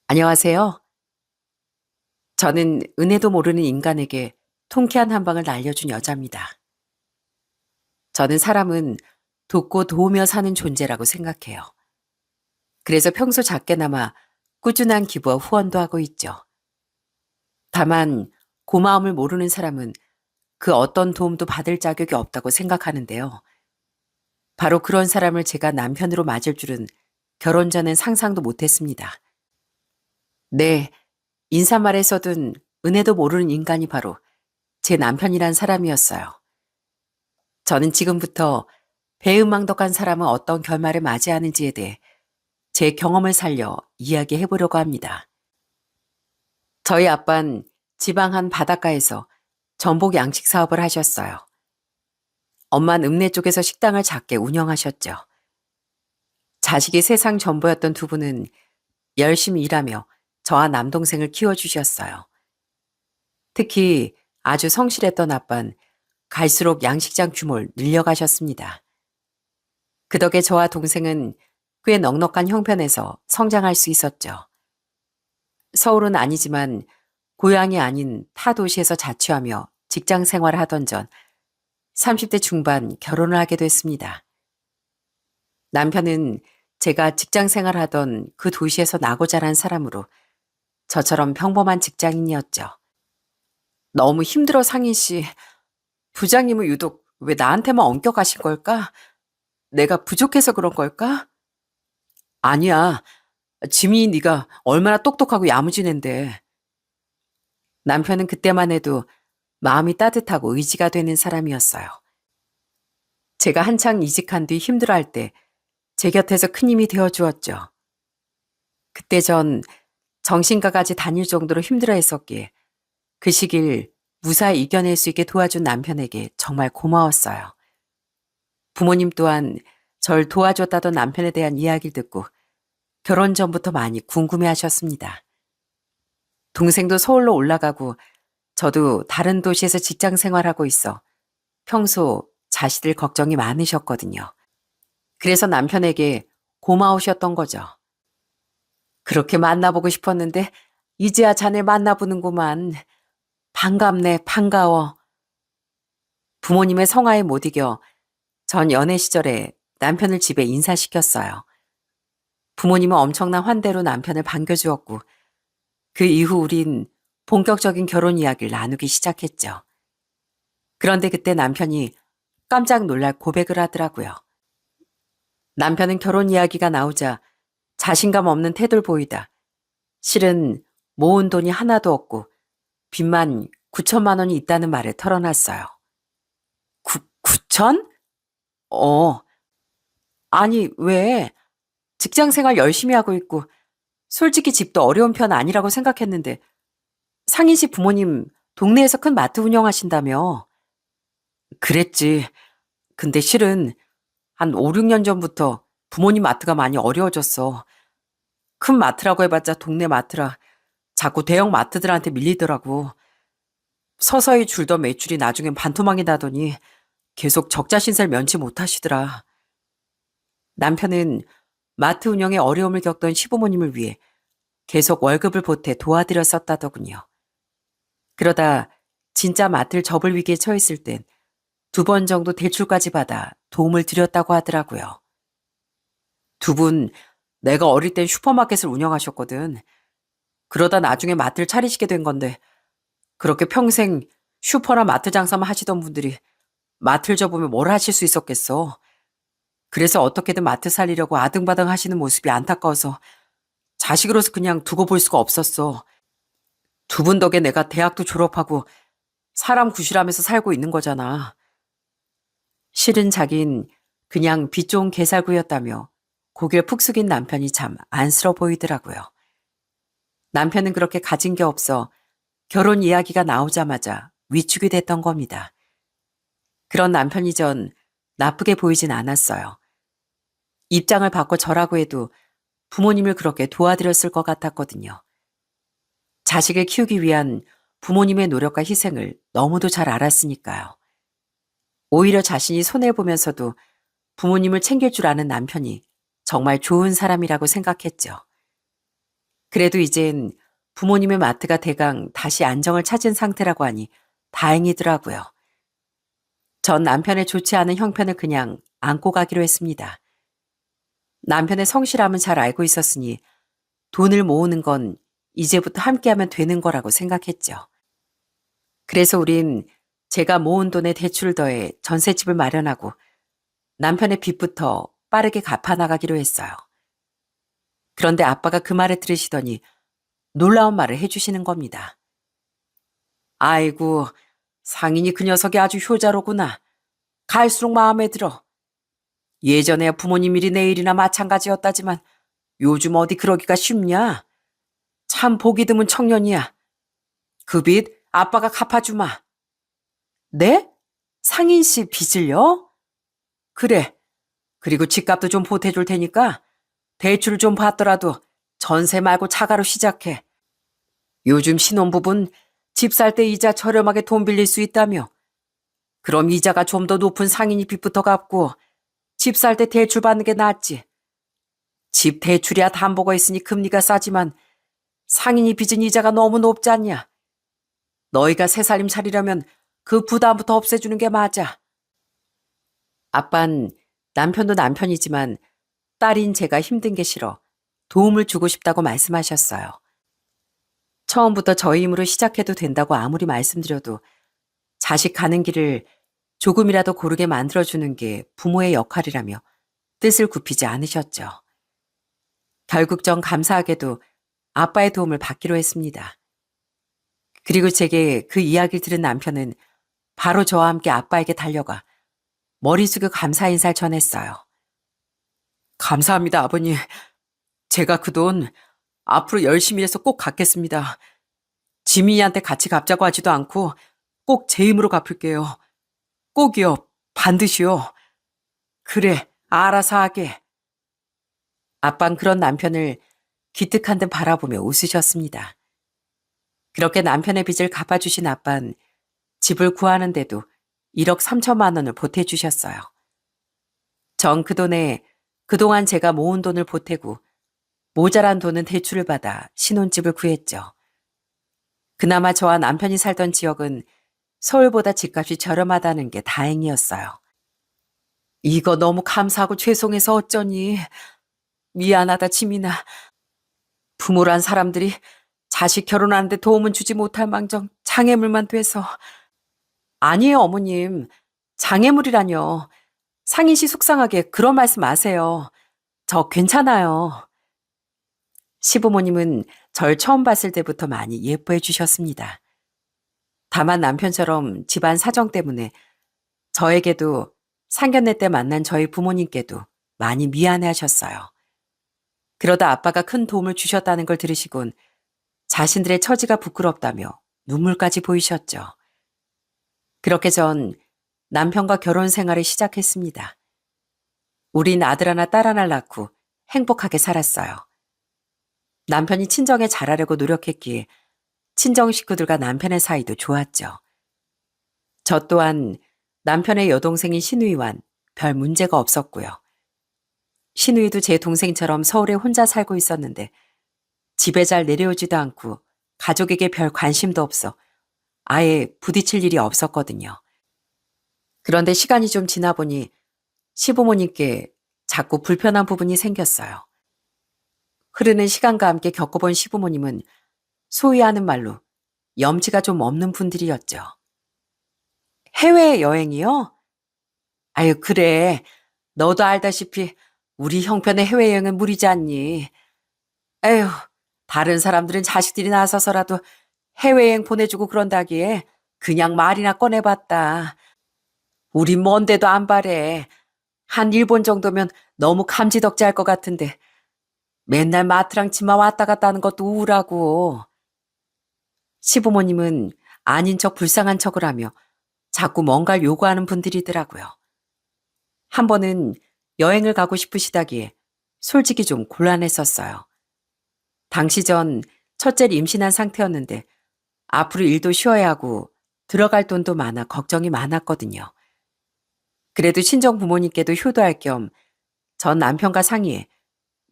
안녕하세요. 저는 은혜도 모르는 인간에게 통쾌한 한 방을 날려준 여자입니다. 저는 사람은 돕고 도우며 사는 존재라고 생각해요. 그래서 평소 작게나마 꾸준한 기부와 후원도 하고 있죠. 다만 고마움을 모르는 사람은 그 어떤 도움도 받을 자격이 없다고 생각하는데요. 바로 그런 사람을 제가 남편으로 맞을 줄은 결혼 전엔 상상도 못했습니다. 네, 인사말에서든 은혜도 모르는 인간이 바로 제 남편이란 사람이었어요. 저는 지금부터 배은망덕한 사람은 어떤 결말을 맞이하는지에 대해 제 경험을 살려 이야기해 보려고 합니다. 저희 아빤 지방 한 바닷가에서 전복 양식 사업을 하셨어요. 엄만 읍내 쪽에서 식당을 작게 운영하셨죠. 자식이 세상 전부였던 두 분은 열심히 일하며 저와 남동생을 키워주셨어요. 특히 아주 성실했던 아빤 갈수록 양식장 규모를 늘려가셨습니다. 그 덕에 저와 동생은 꽤 넉넉한 형편에서 성장할 수 있었죠. 서울은 아니지만 고향이 아닌 타 도시에서 자취하며 직장 생활을 하던 전 30대 중반 결혼을 하게 됐습니다. 남편은 제가 직장 생활하던 그 도시에서 나고 자란 사람으로 저처럼 평범한 직장인이었죠. 너무 힘들어 상인 씨. 부장님은 유독 왜 나한테만 엉겨가신 걸까? 내가 부족해서 그런 걸까? 아니야. 지민이 네가 얼마나 똑똑하고 야무진 앤데. 남편은 그때만 해도 마음이 따뜻하고 의지가 되는 사람이었어요. 제가 한창 이직한 뒤 힘들어할 때 제 곁에서 큰 힘이 되어주었죠. 그때 전 정신과까지 다닐 정도로 힘들어했었기에 그 시기를 무사히 이겨낼 수 있게 도와준 남편에게 정말 고마웠어요. 부모님 또한 절 도와줬다던 남편에 대한 이야기를 듣고 결혼 전부터 많이 궁금해하셨습니다. 동생도 서울로 올라가고 저도 다른 도시에서 직장 생활하고 있어 평소 자식들 걱정이 많으셨거든요. 그래서 남편에게 고마우셨던 거죠. 그렇게 만나보고 싶었는데 이제야 자네 만나보는구만. 반갑네, 반가워. 부모님의 성화에 못 이겨 전 연애 시절에 남편을 집에 인사시켰어요. 부모님은 엄청난 환대로 남편을 반겨주었고 그 이후 우린 본격적인 결혼 이야기를 나누기 시작했죠. 그런데 그때 남편이 깜짝 놀랄 고백을 하더라고요. 남편은 결혼 이야기가 나오자 자신감 없는 태도를 보이다. 실은 모은 돈이 하나도 없고 빚만 9천만 원이 있다는 말을 털어놨어요. 9천? 어, 아니 왜? 직장 생활 열심히 하고 있고 솔직히 집도 어려운 편 아니라고 생각했는데 상인 씨 부모님 동네에서 큰 마트 운영하신다며. 그랬지. 근데 실은 한 5, 6년 전부터 부모님 마트가 많이 어려워졌어. 큰 마트라고 해봤자 동네 마트라 자꾸 대형 마트들한테 밀리더라고. 서서히 줄던 매출이 나중엔 반토막이 나더니 계속 적자 신세를 면치 못하시더라. 남편은 마트 운영에 어려움을 겪던 시부모님을 위해 계속 월급을 보태 도와드렸었다더군요. 그러다 진짜 마트를 접을 위기에 처했을 땐 2번 정도 대출까지 받아 도움을 드렸다고 하더라고요. 두 분, 내가 어릴 땐 슈퍼마켓을 운영하셨거든. 그러다 나중에 마트를 차리시게 된 건데 그렇게 평생 슈퍼나 마트 장사만 하시던 분들이 마트를 접으면 뭘 하실 수 있었겠어. 그래서 어떻게든 마트 살리려고 아등바등 하시는 모습이 안타까워서 자식으로서 그냥 두고 볼 수가 없었어. 두 분 덕에 내가 대학도 졸업하고 사람 구실하면서 살고 있는 거잖아. 실은 자긴 그냥 빚 좋은 개살구였다며 고개를 푹 숙인 남편이 참 안쓰러워 보이더라고요. 남편은 그렇게 가진 게 없어 결혼 이야기가 나오자마자 위축이 됐던 겁니다. 그런 남편이 전 나쁘게 보이진 않았어요. 입장을 바꿔 저라고 해도 부모님을 그렇게 도와드렸을 것 같았거든요. 자식을 키우기 위한 부모님의 노력과 희생을 너무도 잘 알았으니까요. 오히려 자신이 손해보면서도 부모님을 챙길 줄 아는 남편이 정말 좋은 사람이라고 생각했죠. 그래도 이젠 부모님의 마트가 대강 다시 안정을 찾은 상태라고 하니 다행이더라고요. 전 남편의 좋지 않은 형편을 그냥 안고 가기로 했습니다. 남편의 성실함은 잘 알고 있었으니 돈을 모으는 건 이제부터 함께하면 되는 거라고 생각했죠. 그래서 우린 제가 모은 돈에 대출을 더해 전셋집을 마련하고 남편의 빚부터 빠르게 갚아 나가기로 했어요. 그런데 아빠가 그 말을 들으시더니 놀라운 말을 해주시는 겁니다. 아이고, 상인이 그 녀석이 아주 효자로구나. 갈수록 마음에 들어. 예전에야 부모님 일이 내 일이나 마찬가지였다지만 요즘 어디 그러기가 쉽냐? 참 보기 드문 청년이야. 그 빚 아빠가 갚아주마. 네? 상인 씨 빚을요? 그래. 그리고 집값도 좀 보태줄 테니까 대출 좀 받더라도 전세 말고 차가로 시작해. 요즘 신혼부부는 집 살 때 이자 저렴하게 돈 빌릴 수 있다며. 그럼 이자가 좀 더 높은 상인이 빚부터 갚고 집 살 때 대출 받는 게 낫지. 집 대출이야 담보가 있으니 금리가 싸지만 상인이 빚은 이자가 너무 높지 않냐. 너희가 새 살림 차리려면 그 부담부터 없애주는 게 맞아. 아빤 남편도 남편이지만 딸인 제가 힘든 게 싫어 도움을 주고 싶다고 말씀하셨어요. 처음부터 저희 힘으로 시작해도 된다고 아무리 말씀드려도 자식 가는 길을 조금이라도 고르게 만들어주는 게 부모의 역할이라며 뜻을 굽히지 않으셨죠. 결국 전 감사하게도 아빠의 도움을 받기로 했습니다. 그리고 제게 그 이야기를 들은 남편은 바로 저와 함께 아빠에게 달려가 머리 숙여 감사 인사를 전했어요. 감사합니다, 아버님. 제가 그 돈 앞으로 열심히 해서 꼭 갚겠습니다. 지민이한테 같이 갚자고 하지도 않고 꼭 제 힘으로 갚을게요. 꼭이요. 반드시요. 그래, 알아서 하게. 아빤 그런 남편을 기특한 듯 바라보며 웃으셨습니다. 그렇게 남편의 빚을 갚아주신 아빤 집을 구하는데도 1억 3천만 원을 보태주셨어요. 전 그 돈에 그동안 제가 모은 돈을 보태고 모자란 돈은 대출을 받아 신혼집을 구했죠. 그나마 저와 남편이 살던 지역은 서울보다 집값이 저렴하다는 게 다행이었어요. 이거 너무 감사하고 죄송해서 어쩌니. 미안하다, 지민아. 부모란 사람들이 자식 결혼하는데 도움은 주지 못할 망정 장애물만 돼서. 아니에요, 어머님. 장애물이라뇨. 상인 씨 속상하게 그런 말씀 마세요. 저 괜찮아요. 시부모님은 절 처음 봤을 때부터 많이 예뻐해 주셨습니다. 다만 남편처럼 집안 사정 때문에 저에게도 상견례 때 만난 저희 부모님께도 많이 미안해 하셨어요. 그러다 아빠가 큰 도움을 주셨다는 걸 들으시곤 자신들의 처지가 부끄럽다며 눈물까지 보이셨죠. 그렇게 전 남편과 결혼 생활을 시작했습니다. 우린 아들 하나 딸 하나를 낳고 행복하게 살았어요. 남편이 친정에 잘하려고 노력했기에 친정 식구들과 남편의 사이도 좋았죠. 저 또한 남편의 여동생인 신우이와는 별 문제가 없었고요. 신우이도 제 동생처럼 서울에 혼자 살고 있었는데 집에 잘 내려오지도 않고 가족에게 별 관심도 없어 아예 부딪힐 일이 없었거든요. 그런데 시간이 좀 지나 보니 시부모님께 자꾸 불편한 부분이 생겼어요. 흐르는 시간과 함께 겪어본 시부모님은 소위 하는 말로 염치가 좀 없는 분들이었죠. 해외여행이요? 아유, 그래. 너도 알다시피 우리 형편의 해외여행은 무리지 않니? 에휴, 다른 사람들은 자식들이 나서서라도 해외여행 보내주고 그런다기에 그냥 말이나 꺼내봤다. 우린 먼데도 안 바래. 한 일본 정도면 너무 감지덕지할 것 같은데 맨날 마트랑 치마 왔다 갔다 하는 것도 우울하고. 시부모님은 아닌 척 불쌍한 척을 하며 자꾸 뭔가를 요구하는 분들이더라고요. 한 번은 여행을 가고 싶으시다기에 솔직히 좀 곤란했었어요. 당시 전 첫째를 임신한 상태였는데 앞으로 일도 쉬어야 하고 들어갈 돈도 많아 걱정이 많았거든요. 그래도 친정 부모님께도 효도할 겸 전 남편과 상의해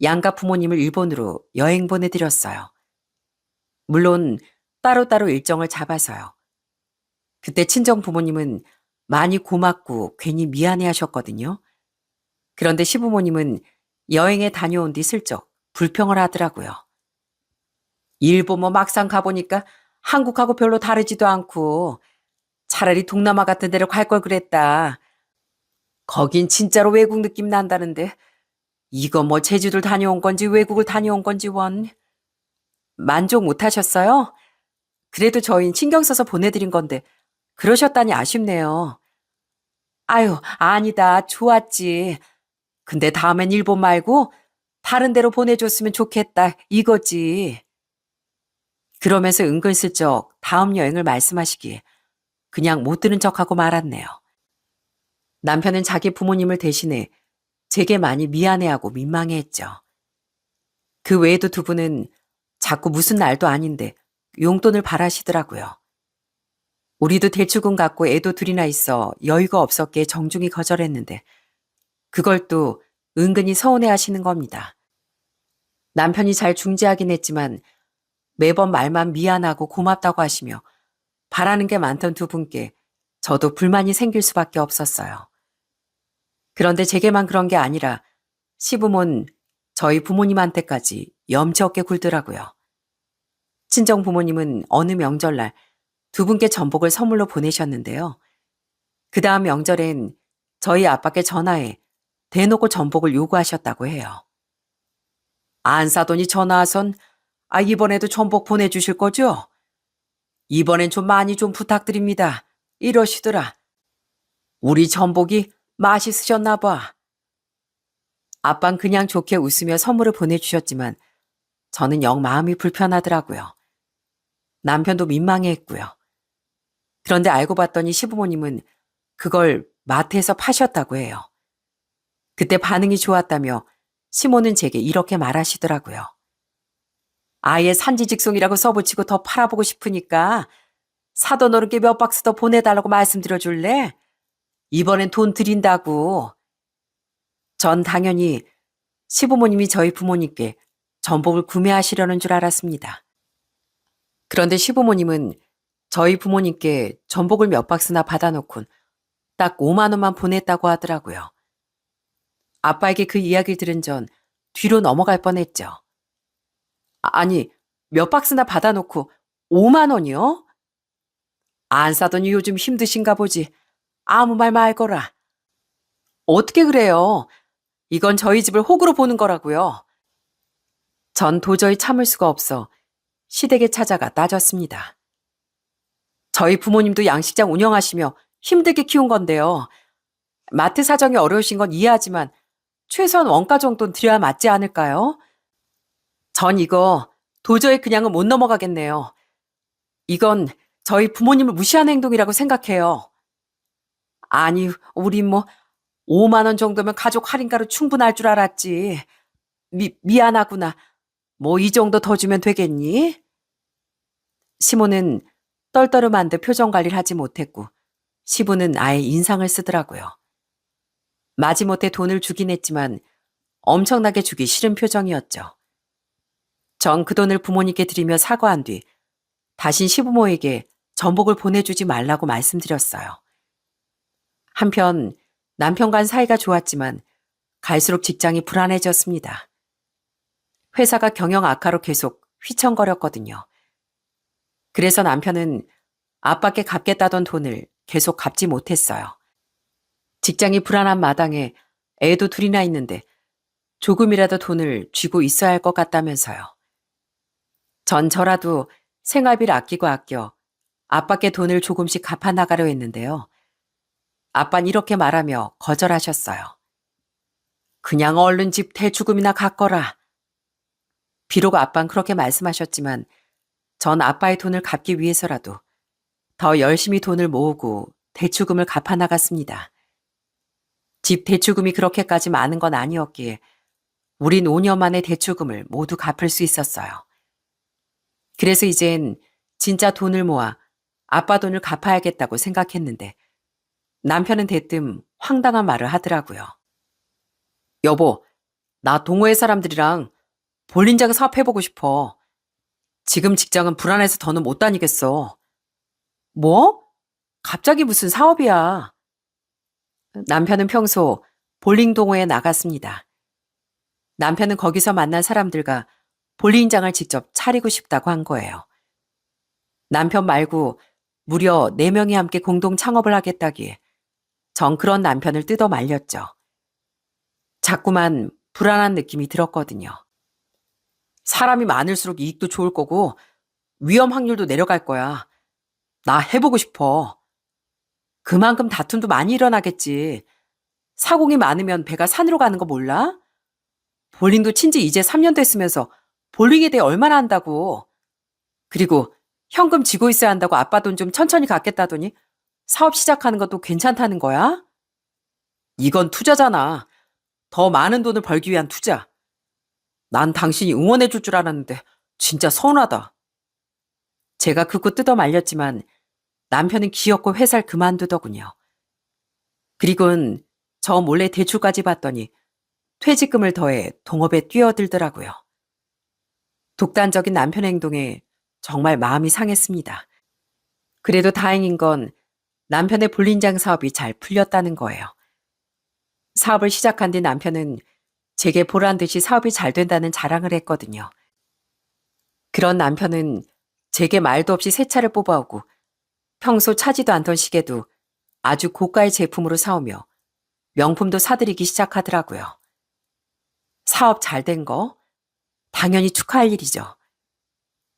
양가 부모님을 일본으로 여행 보내드렸어요. 물론 따로따로 일정을 잡아서요. 그때 친정 부모님은 많이 고맙고 괜히 미안해 하셨거든요. 그런데 시부모님은 여행에 다녀온 뒤 슬쩍 불평을 하더라고요. 일본 뭐 막상 가보니까 한국하고 별로 다르지도 않고 차라리 동남아 같은 데로 갈 걸 그랬다. 거긴 진짜로 외국 느낌 난다는데 이거 뭐 제주도를 다녀온 건지 외국을 다녀온 건지 원. 만족 못 하셨어요? 그래도 저희는 신경 써서 보내드린 건데 그러셨다니 아쉽네요. 아유, 아니다. 좋았지. 근데 다음엔 일본 말고 다른 데로 보내줬으면 좋겠다. 이거지. 그러면서 은근슬쩍 다음 여행을 말씀하시기에 그냥 못 들은 척하고 말았네요. 남편은 자기 부모님을 대신해 제게 많이 미안해하고 민망해했죠. 그 외에도 두 분은 자꾸 무슨 날도 아닌데 용돈을 바라시더라고요. 우리도 대출금 갖고 애도 둘이나 있어 여유가 없었기에 정중히 거절했는데 그걸 또 은근히 서운해 하시는 겁니다. 남편이 잘 중재하긴 했지만 매번 말만 미안하고 고맙다고 하시며 바라는 게 많던 두 분께 저도 불만이 생길 수밖에 없었어요. 그런데 제게만 그런 게 아니라 시부모는 저희 부모님한테까지 염치 없게 굴더라고요. 친정 부모님은 어느 명절날 두 분께 전복을 선물로 보내셨는데요. 그 다음 명절엔 저희 아빠께 전화해 대놓고 전복을 요구하셨다고 해요. 안 사더니 전화 와선 이번에도 전복 보내주실 거죠? 이번엔 좀 많이 좀 부탁드립니다. 이러시더라. 우리 전복이 맛있으셨나 봐. 아빤 그냥 좋게 웃으며 선물을 보내주셨지만 저는 영 마음이 불편하더라고요. 남편도 민망해했고요. 그런데 알고 봤더니 시부모님은 그걸 마트에서 파셨다고 해요. 그때 반응이 좋았다며 시모는 제게 이렇게 말하시더라고요. 아예 산지직송이라고 써붙이고 더 팔아보고 싶으니까 사돈 어른께 몇 박스 더 보내달라고 말씀드려줄래? 이번엔 돈 드린다고. 전 당연히 시부모님이 저희 부모님께 전복을 구매하시려는 줄 알았습니다. 그런데 시부모님은 저희 부모님께 전복을 몇 박스나 받아놓곤 딱 5만 원만 보냈다고 하더라고요. 아빠에게 그 이야기를 들은 전 뒤로 넘어갈 뻔했죠. 아니, 몇 박스나 받아놓고 5만 원이요? 안 사더니 요즘 힘드신가 보지. 아무 말 말거라. 어떻게 그래요? 이건 저희 집을 호구로 보는 거라고요. 전 도저히 참을 수가 없어 시댁에 찾아가 따졌습니다. 저희 부모님도 양식장 운영하시며 힘들게 키운 건데요. 마트 사정이 어려우신 건 이해하지만 최소한 원가 정도는 드려야 맞지 않을까요? 전 이거 도저히 그냥은 못 넘어가겠네요. 이건 저희 부모님을 무시하는 행동이라고 생각해요. 아니, 우린 뭐 5만 원 정도면 가족 할인가로 충분할 줄 알았지. 미안하구나. 뭐 이 정도 더 주면 되겠니? 시모는 떨떠름한 듯 표정 관리를 하지 못했고 시부는 아예 인상을 쓰더라고요. 마지못해 돈을 주긴 했지만 엄청나게 주기 싫은 표정이었죠. 전 그 돈을 부모님께 드리며 사과한 뒤 다신 시부모에게 전복을 보내주지 말라고 말씀드렸어요. 한편 남편과는 사이가 좋았지만 갈수록 직장이 불안해졌습니다. 회사가 경영 악화로 계속 휘청거렸거든요. 그래서 남편은 아빠께 갚겠다던 돈을 계속 갚지 못했어요. 직장이 불안한 마당에 애도 둘이나 있는데 조금이라도 돈을 쥐고 있어야 할 것 같다면서요. 전 저라도 생활비를 아끼고 아껴 아빠께 돈을 조금씩 갚아 나가려 했는데요. 아빤 이렇게 말하며 거절하셨어요. 그냥 얼른 집 대출금이나 갚거라. 비록 아빤 그렇게 말씀하셨지만 전 아빠의 돈을 갚기 위해서라도 더 열심히 돈을 모으고 대출금을 갚아 나갔습니다. 집 대출금이 그렇게까지 많은 건 아니었기에 우린 5년 만에 대출금을 모두 갚을 수 있었어요. 그래서 이젠 진짜 돈을 모아 아빠 돈을 갚아야겠다고 생각했는데 남편은 대뜸 황당한 말을 하더라고요. 여보, 나 동호회 사람들이랑 볼링장 사업해보고 싶어. 지금 직장은 불안해서 더는 못 다니겠어. 뭐? 갑자기 무슨 사업이야? 남편은 평소 볼링 동호회에 나갔습니다. 남편은 거기서 만난 사람들과 볼링장을 직접 차리고 싶다고 한 거예요. 남편 말고 무려 4명이 함께 공동 창업을 하겠다기에 전 그런 남편을 뜯어 말렸죠. 자꾸만 불안한 느낌이 들었거든요. 사람이 많을수록 이익도 좋을 거고 위험 확률도 내려갈 거야. 나 해보고 싶어. 그만큼 다툼도 많이 일어나겠지. 사공이 많으면 배가 산으로 가는 거 몰라? 볼링도 친지 이제 3년 됐으면서 볼링에 대해 얼마나 안다고. 그리고 현금 쥐고 있어야 한다고 아빠 돈 좀 천천히 갚겠다더니 사업 시작하는 것도 괜찮다는 거야? 이건 투자잖아. 더 많은 돈을 벌기 위한 투자. 난 당신이 응원해 줄 줄 알았는데 진짜 서운하다. 제가 극구 뜯어 말렸지만 남편은 기어코 회사를 그만두더군요. 그리고는 저 몰래 대출까지 받더니 퇴직금을 더해 동업에 뛰어들더라고요. 독단적인 남편 행동에 정말 마음이 상했습니다. 그래도 다행인 건 남편의 볼링장 사업이 잘 풀렸다는 거예요. 사업을 시작한 뒤 남편은 제게 보란 듯이 사업이 잘 된다는 자랑을 했거든요. 그런 남편은 제게 말도 없이 새 차를 뽑아오고 평소 차지도 않던 시계도 아주 고가의 제품으로 사오며 명품도 사들이기 시작하더라고요. 사업 잘 된 거? 당연히 축하할 일이죠.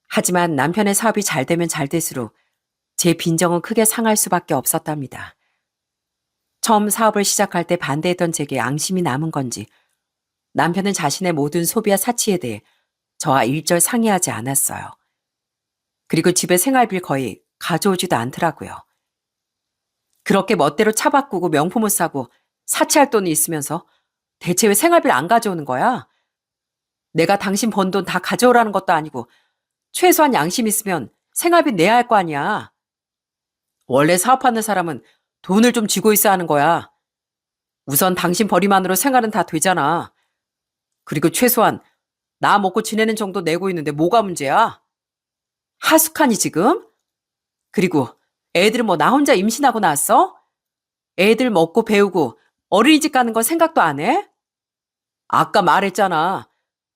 하지만 남편의 사업이 잘 되면 잘 될수록 제 빈정은 크게 상할 수밖에 없었답니다. 처음 사업을 시작할 때 반대했던 제게 앙심이 남은 건지 남편은 자신의 모든 소비와 사치에 대해 저와 일절 상의하지 않았어요. 그리고 집에 생활비를 거의 가져오지도 않더라고요. 그렇게 멋대로 차 바꾸고 명품 옷 사고 사치할 돈이 있으면서 대체 왜 생활비를 안 가져오는 거야? 내가 당신 번 돈 다 가져오라는 것도 아니고 최소한 양심 있으면 생활비 내야 할 거 아니야. 원래 사업하는 사람은 돈을 좀 쥐고 있어야 하는 거야. 우선 당신 벌이만으로 생활은 다 되잖아. 그리고 최소한 나 먹고 지내는 정도 내고 있는데 뭐가 문제야? 하숙하니 지금? 그리고 애들은 뭐 나 혼자 임신하고 나왔어? 애들 먹고 배우고 어린이집 가는 건 생각도 안 해? 아까 말했잖아.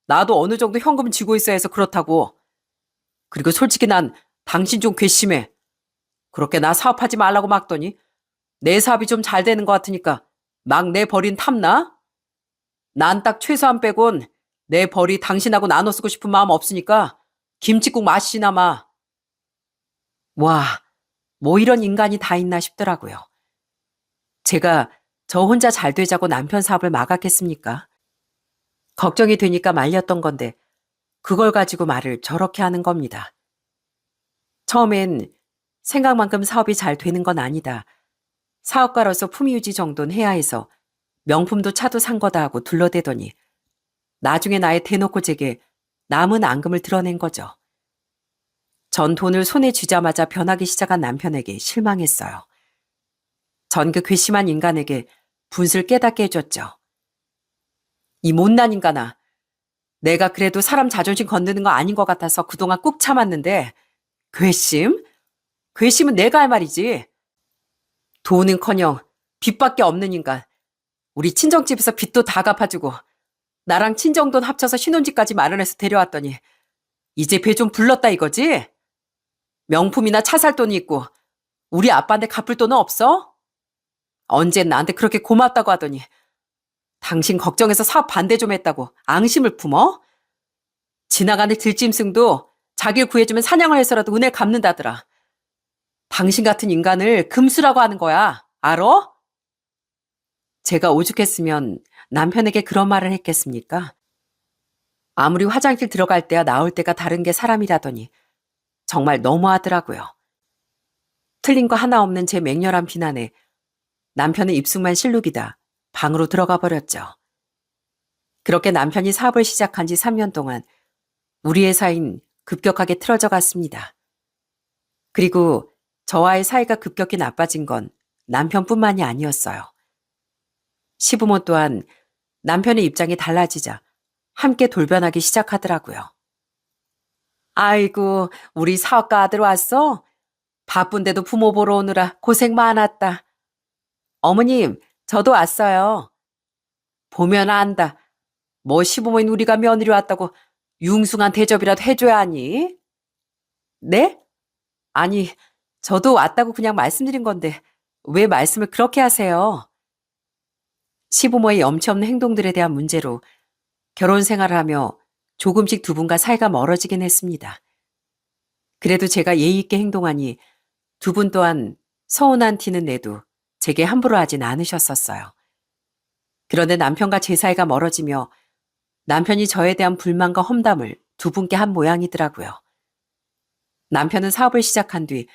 나도 어느 정도 현금 쥐고 있어야 해서 그렇다고. 그리고 솔직히 난 당신 좀 괘씸해. 그렇게 나 사업하지 말라고 막더니 내 사업이 좀 잘 되는 것 같으니까 막 내 벌인 탐나? 난 딱 최소한 빼곤 내 벌이 당신하고 나눠 쓰고 싶은 마음 없으니까 김칫국 마시나 마. 와, 뭐 이런 인간이 다 있나 싶더라고요. 제가 저 혼자 잘 되자고 남편 사업을 막았겠습니까? 걱정이 되니까 말렸던 건데 그걸 가지고 말을 저렇게 하는 겁니다. 처음엔 생각만큼 사업이 잘 되는 건 아니다. 사업가로서 품위 유지 정도는 해야 해서 명품도 차도 산 거다 하고 둘러대더니 나중에 나의 대놓고 제게 남은 앙금을 드러낸 거죠. 전 돈을 손에 쥐자마자 변하기 시작한 남편에게 실망했어요. 전 그 괘씸한 인간에게 분수를 깨닫게 해줬죠. 이 못난 인간아, 내가 그래도 사람 자존심 건드는 거 아닌 것 같아서 그동안 꾹 참았는데 괘씸? 괘씸은 내가 할 말이지. 돈은커녕 빚밖에 없는 인간. 우리 친정집에서 빚도 다 갚아주고 나랑 친정돈 합쳐서 신혼집까지 마련해서 데려왔더니 이제 배 좀 불렀다 이거지? 명품이나 차 살 돈이 있고 우리 아빠한테 갚을 돈은 없어? 언젠 나한테 그렇게 고맙다고 하더니 당신 걱정해서 사업 반대 좀 했다고 앙심을 품어? 지나가는 들짐승도 자기를 구해주면 사냥을 해서라도 은혜 갚는다더라. 당신 같은 인간을 금수라고 하는 거야. 알어? 제가 오죽했으면 남편에게 그런 말을 했겠습니까? 아무리 화장실 들어갈 때와 나올 때가 다른 게 사람이라더니 정말 너무하더라고요. 틀린 거 하나 없는 제 맹렬한 비난에 남편은 입술만 실룩이다 방으로 들어가 버렸죠. 그렇게 남편이 사업을 시작한 지 3년 동안 우리의 사이는 급격하게 틀어져 갔습니다. 그리고 저와의 사이가 급격히 나빠진 건 남편뿐만이 아니었어요. 시부모 또한 남편의 입장이 달라지자 함께 돌변하기 시작하더라고요. 아이고, 우리 사업가 아들 왔어? 바쁜데도 부모 보러 오느라 고생 많았다. 어머님, 저도 왔어요. 보면 안다. 뭐 시부모인 우리가 며느리 왔다고 융숭한 대접이라도 해줘야 하니? 네? 아니, 저도 왔다고 그냥 말씀드린 건데 왜 말씀을 그렇게 하세요? 시부모의 염치 없는 행동들에 대한 문제로 결혼 생활을 하며 조금씩 두 분과 사이가 멀어지긴 했습니다. 그래도 제가 예의 있게 행동하니 두 분 또한 서운한 티는 내도 제게 함부로 하진 않으셨었어요. 그런데 남편과 제 사이가 멀어지며 남편이 저에 대한 불만과 험담을 두 분께 한 모양이더라고요. 남편은 사업을 시작한 뒤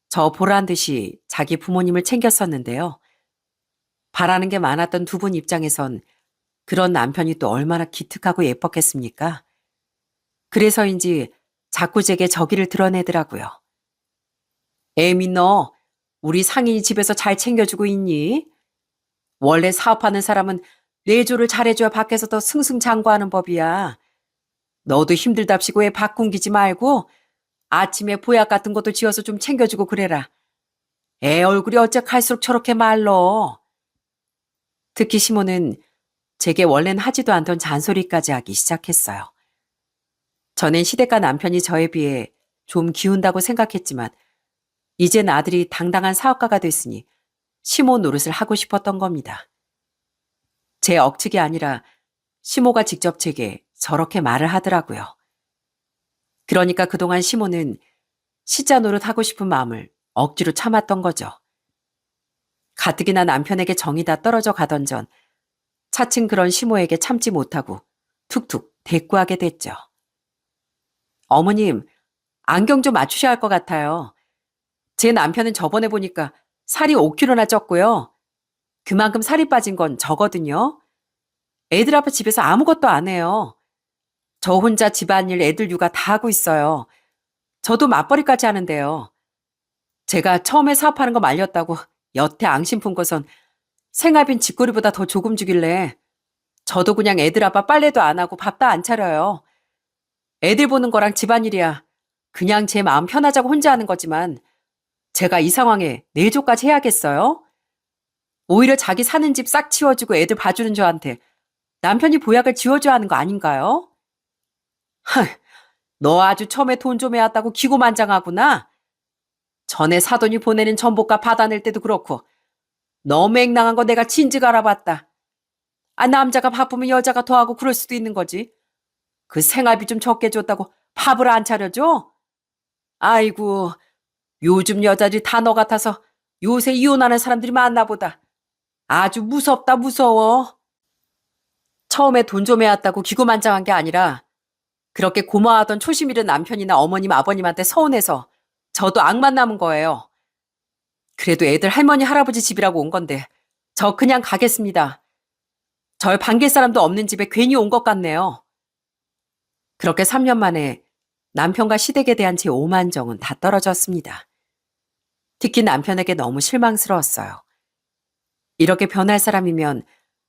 저 보란 듯이 자기 부모님을 챙겼었는데요. 바라는 게 많았던 두 분 입장에선 그런 남편이 또 얼마나 기특하고 예뻤겠습니까? 그래서인지 자꾸 제게 저기를 드러내더라고요. 애미 너, 우리 상인이 집에서 잘 챙겨주고 있니? 원래 사업하는 사람은 내조를 잘해줘야 밖에서 더 승승장구하는 법이야. 너도 힘들답시고 왜 밥 굶기지 말고 아침에 보약 같은 것도 지어서 좀 챙겨주고 그래라. 애 얼굴이 어째 갈수록 저렇게 말러. 특히 시모는 제게 원래는 하지도 않던 잔소리까지 하기 시작했어요. 전엔 시댁과 남편이 저에 비해 좀 기운다고 생각했지만 이젠 아들이 당당한 사업가가 됐으니 시모 노릇을 하고 싶었던 겁니다. 제 억측이 아니라 시모가 직접 제게 저렇게 말을 하더라고요. 그러니까 그동안 시모는 시자 노릇 하고 싶은 마음을 억지로 참았던 거죠. 가뜩이나 남편에게 정이 다 떨어져 가던 전 차츰 그런 시모에게 참지 못하고 툭툭 대꾸하게 됐죠. 어머님, 안경 좀 맞추셔야 할 것 같아요. 제 남편은 저번에 보니까 살이 5kg나 쪘고요. 그만큼 살이 빠진 건 저거든요. 애들 아빠 집에서 아무것도 안 해요. 저 혼자 집안일, 애들 육아 다 하고 있어요. 저도 맞벌이까지 하는데요. 제가 처음에 사업하는 거 말렸다고 여태 앙심 품고선 생활비는 집구리보다 더 조금 주길래 저도 그냥 애들 아빠 빨래도 안 하고 밥도 안 차려요. 애들 보는 거랑 집안일이야. 그냥 제 마음 편하자고 혼자 하는 거지만 제가 이 상황에 내조까지 해야겠어요? 오히려 자기 사는 집 싹 치워주고 애들 봐주는 저한테 남편이 보약을 지워줘야 하는 거 아닌가요? 너 아주 처음에 돈 좀 해왔다고 기고만장하구나. 전에 사돈이 보내는 전복과 받아낼 때도 그렇고 너무 맹랑한 거 내가 진즉 알아봤다. 아, 남자가 바쁘면 여자가 더하고 그럴 수도 있는 거지. 그 생활비 좀 적게 줬다고 밥을 안 차려줘? 아이고, 요즘 여자들이 다 너 같아서 요새 이혼하는 사람들이 많나 보다. 아주 무섭다, 무서워. 처음에 돈 좀 해왔다고 기고만장한 게 아니라 그렇게 고마워하던 초심 잃은 남편이나 어머님, 아버님한테 서운해서 저도 악만 남은 거예요. 그래도 애들 할머니, 할아버지 집이라고 온 건데 저 그냥 가겠습니다. 절 반길 사람도 없는 집에 괜히 온 것 같네요. 그렇게 3년 만에 남편과 시댁에 대한 제 오만정은 다 떨어졌습니다. 특히 남편에게 너무 실망스러웠어요. 이렇게 변할 사람이면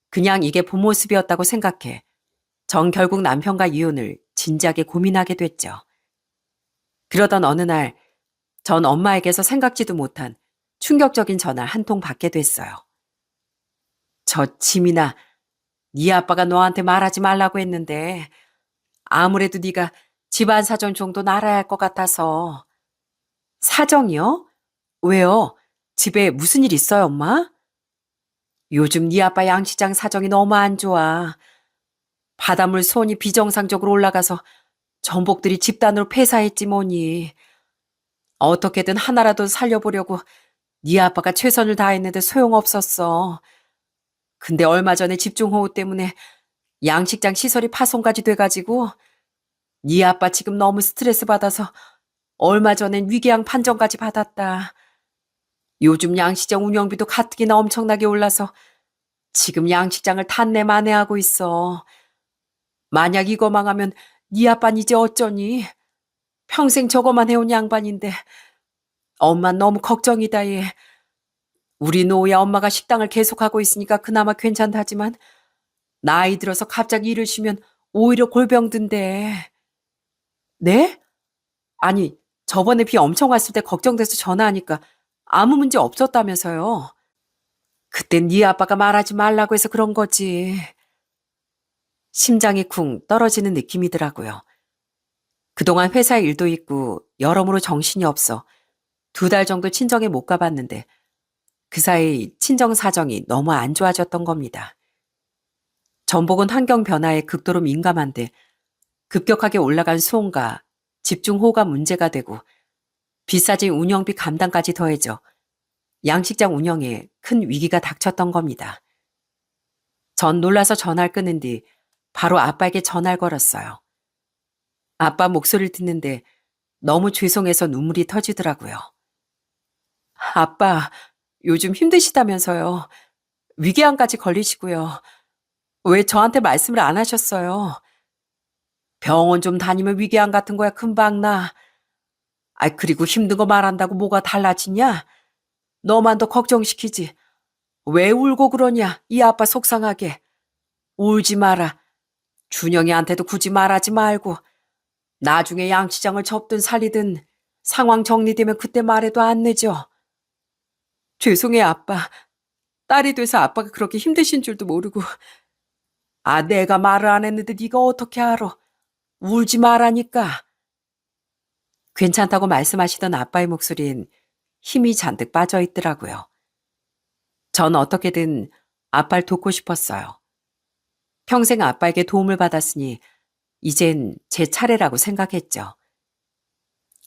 그냥 이게 본 모습이었다고 생각해 전 결국 남편과 이혼을 진지하게 고민하게 됐죠. 그러던 어느 날 전 엄마에게서 생각지도 못한 충격적인 전화를 한 통 받게 됐어요. 저 지민아, 네 아빠가 너한테 말하지 말라고 했는데 아무래도 네가 집안 사정 정도는 알아야 할 것 같아서. 사정이요? 왜요? 집에 무슨 일 있어요, 엄마? 요즘 네 아빠 양시장 사정이 너무 안 좋아. 바닷물 수온이 비정상적으로 올라가서 전복들이 집단으로 폐사했지 뭐니. 어떻게든 하나라도 살려보려고 네 아빠가 최선을 다했는데 소용없었어. 근데 얼마 전에 집중호우 때문에 양식장 시설이 파손까지 돼가지고 네 아빠 지금 너무 스트레스 받아서 얼마 전엔 위궤양 판정까지 받았다. 요즘 양식장 운영비도 가뜩이나 엄청나게 올라서 지금 양식장을 탄내만해하고 있어. 만약 이거 망하면 네 아빠는 이제 어쩌니? 평생 저거만 해온 양반인데 엄마 너무 걱정이다 얘. 우리 노후야 엄마가 식당을 계속하고 있으니까 그나마 괜찮다지만 나이 들어서 갑자기 일을 쉬면 오히려 골병든데. 네? 아니, 저번에 비 엄청 왔을 때 걱정돼서 전화하니까 아무 문제 없었다면서요. 그땐 네 아빠가 말하지 말라고 해서 그런 거지. 심장이 쿵 떨어지는 느낌이더라고요. 그동안 회사 일도 있고 여러모로 정신이 없어 2달 정도 친정에 못 가봤는데 그 사이 친정 사정이 너무 안 좋아졌던 겁니다. 전복은 환경 변화에 극도로 민감한데 급격하게 올라간 수온과 집중호우가 문제가 되고 비싸진 운영비 감당까지 더해져 양식장 운영에 큰 위기가 닥쳤던 겁니다. 전 놀라서 전화를 끊은 뒤 바로 아빠에게 전화를 걸었어요. 아빠 목소리를 듣는데 너무 죄송해서 눈물이 터지더라고요. 아빠, 요즘 힘드시다면서요. 위궤양까지 걸리시고요. 왜 저한테 말씀을 안 하셨어요? 병원 좀 다니면 위궤양 같은 거야 금방 나. 그리고 힘든 거 말한다고 뭐가 달라지냐? 너만 더 걱정시키지. 왜 울고 그러냐? 이 아빠 속상하게. 울지 마라. 준영이한테도 굳이 말하지 말고. 나중에 양치장을 접든 살리든 상황 정리되면 그때 말해도 안 늦어. 죄송해요, 아빠. 딸이 돼서 아빠가 그렇게 힘드신 줄도 모르고. 내가 말을 안 했는데 네가 어떻게 알아? 울지 말라니까. 괜찮다고 말씀하시던 아빠의 목소리엔 힘이 잔뜩 빠져 있더라고요. 전 어떻게든 아빠를 돕고 싶었어요. 평생 아빠에게 도움을 받았으니 이젠 제 차례라고 생각했죠.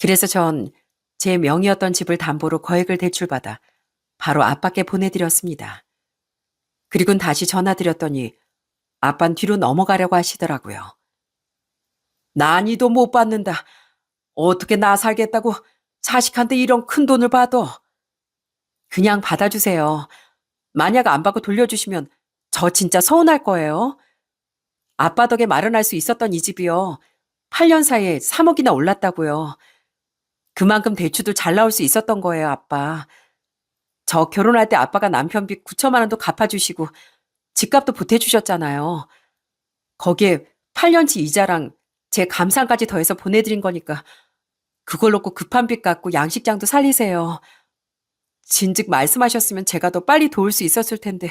그래서 전 제 명의였던 집을 담보로 거액을 대출받아 바로 아빠께 보내드렸습니다. 그리고는 다시 전화드렸더니 아빤 뒤로 넘어가려고 하시더라고요. 난이도 못 받는다. 어떻게 나 살겠다고 자식한테 이런 큰 돈을 받아. 그냥 받아주세요. 만약 안 받고 돌려주시면 저 진짜 서운할 거예요. 아빠 덕에 마련할 수 있었던 이 집이요. 8년 사이에 3억이나 올랐다고요. 그만큼 대출도 잘 나올 수 있었던 거예요, 아빠. 저 결혼할 때 아빠가 남편비 9천만 원도 갚아주시고 집값도 보태주셨잖아요. 거기에 8년치 이자랑 제 감상까지 더해서 보내드린 거니까 그걸 놓고 급한 빚 갚고 양식장도 살리세요. 진즉 말씀하셨으면 제가 더 빨리 도울 수 있었을 텐데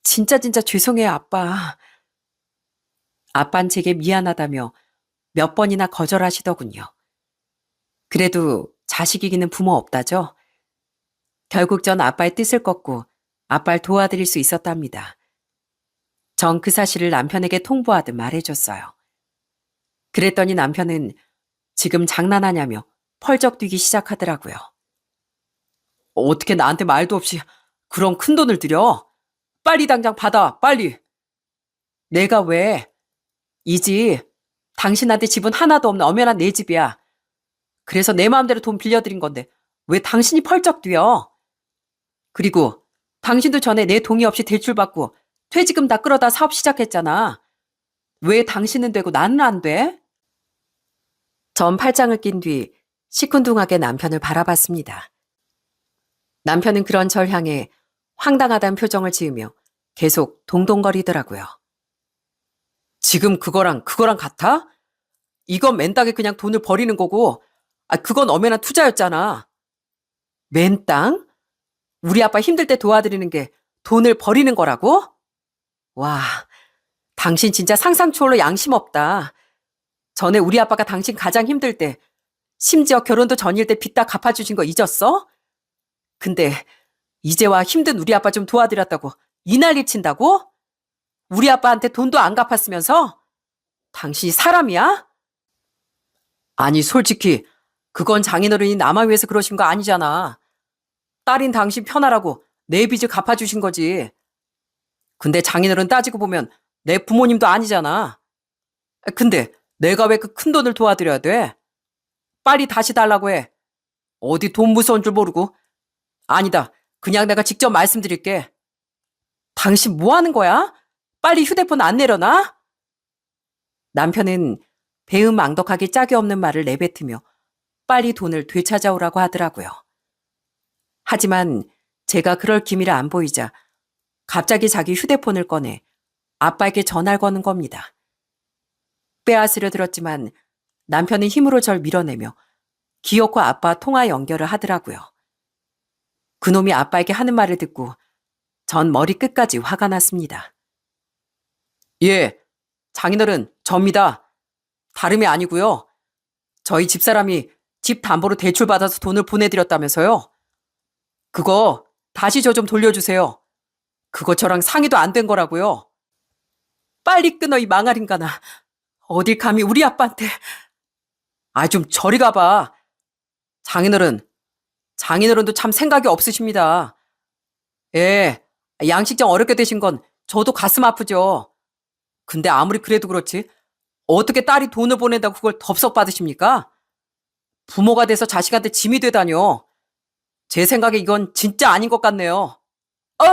진짜 죄송해요, 아빠. 아빤 제게 미안하다며 몇 번이나 거절하시더군요. 그래도 자식 이기는 부모 없다죠? 결국 전 아빠의 뜻을 꺾고 아빠를 도와드릴 수 있었답니다. 전 그 사실을 남편에게 통보하듯 말해줬어요. 그랬더니 남편은 지금 장난하냐며 펄쩍 뛰기 시작하더라고요. 어떻게 나한테 말도 없이 그런 큰 돈을 들여? 빨리 당장 받아, 빨리. 내가 왜? 이 집, 당신한테 집은 하나도 없는 엄연한 내 집이야. 그래서 내 마음대로 돈 빌려드린 건데 왜 당신이 펄쩍 뛰어? 그리고 당신도 전에 내 동의 없이 대출받고 퇴직금 다 끌어다 사업 시작했잖아. 왜 당신은 되고 나는 안 돼? 전 팔짱을 낀 뒤 시큰둥하게 남편을 바라봤습니다. 남편은 그런 절 향해 황당하다는 표정을 지으며 계속 동동거리더라고요. 지금 그거랑 같아? 이건 맨땅에 그냥 돈을 버리는 거고, 그건 엄연한 투자였잖아. 맨땅? 우리 아빠 힘들 때 도와드리는 게 돈을 버리는 거라고? 와, 당신 진짜 상상 초월로 양심 없다. 전에 우리 아빠가 당신 가장 힘들 때, 심지어 결혼도 전일 때 빚 다 갚아주신 거 잊었어? 근데 이제와 힘든 우리 아빠 좀 도와드렸다고 이 난리 친다고? 우리 아빠한테 돈도 안 갚았으면서? 당신이 사람이야? 아니, 솔직히 그건 장인어른이 나만 위해서 그러신 거 아니잖아. 딸인 당신 편하라고 내 빚을 갚아주신 거지. 근데 장인어른 따지고 보면 내 부모님도 아니잖아. 근데 내가 왜 그 큰 돈을 도와드려야 돼? 빨리 다시 달라고 해. 어디 돈 무서운 줄 모르고. 아니다. 그냥 내가 직접 말씀드릴게. 당신 뭐 하는 거야? 빨리 휴대폰 안 내려놔? 남편은 배은망덕하게 짝이 없는 말을 내뱉으며 빨리 돈을 되찾아오라고 하더라고요. 하지만 제가 그럴 기미를 안 보이자 갑자기 자기 휴대폰을 꺼내 아빠에게 전화를 거는 겁니다. 빼앗으려 들었지만 남편은 힘으로 절 밀어내며 기어코 아빠 통화 연결을 하더라고요. 그놈이 아빠에게 하는 말을 듣고 전 머리 끝까지 화가 났습니다. 예, 장인어른, 접니다. 다름이 아니고요. 저희 집사람이 집 담보로 대출받아서 돈을 보내드렸다면서요. 그거 다시 저 좀 돌려주세요. 그거 저랑 상의도 안 된 거라고요. 빨리 끊어, 이 망할 인간아. 어딜 감히 우리 아빠한테. 좀 저리 가봐. 장인어른도 참 생각이 없으십니다. 예, 양식장 어렵게 되신 건 저도 가슴 아프죠. 근데 아무리 그래도 그렇지, 어떻게 딸이 돈을 보낸다고 그걸 덥석 받으십니까? 부모가 돼서 자식한테 짐이 되다뇨. 제 생각에 이건 진짜 아닌 것 같네요. 어!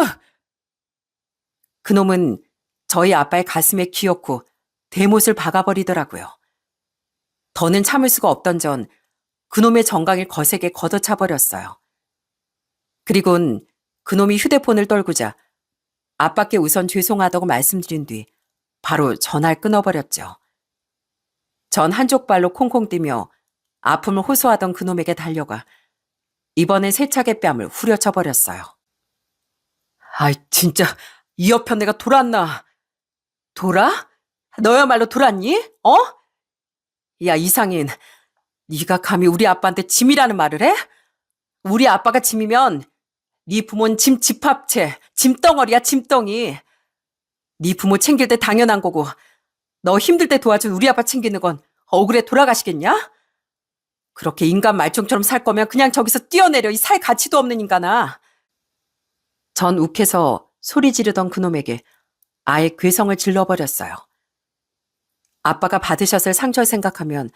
그놈은 저희 아빠의 가슴에 기어코 대못을 박아버리더라고요. 더는 참을 수가 없던 전 그놈의 정강을 거세게 걷어차버렸어요. 그리곤 그놈이 휴대폰을 떨구자 아빠께 우선 죄송하다고 말씀드린 뒤 바로 전화를 끊어버렸죠. 전 한쪽 발로 콩콩 뛰며 아픔을 호소하던 그놈에게 달려가 이번엔 세차게 뺨을 후려쳐버렸어요. 진짜 이 여편 내가 돌았나? 돌아? 너야말로 돌았니? 어? 야, 이상인, 네가 감히 우리 아빠한테 짐이라는 말을 해? 우리 아빠가 짐이면 네 부모는 짐 집합체, 짐덩어리야, 짐덩이. 네 부모 챙길 때 당연한 거고 너 힘들 때 도와준 우리 아빠 챙기는 건 억울해 돌아가시겠냐? 그렇게 인간 말종처럼 살 거면 그냥 저기서 뛰어내려, 이 살 가치도 없는 인간아. 전 욱해서 소리 지르던 그놈에게 아예 괴성을 질러버렸어요. 아빠가 받으셨을 상처를 생각하면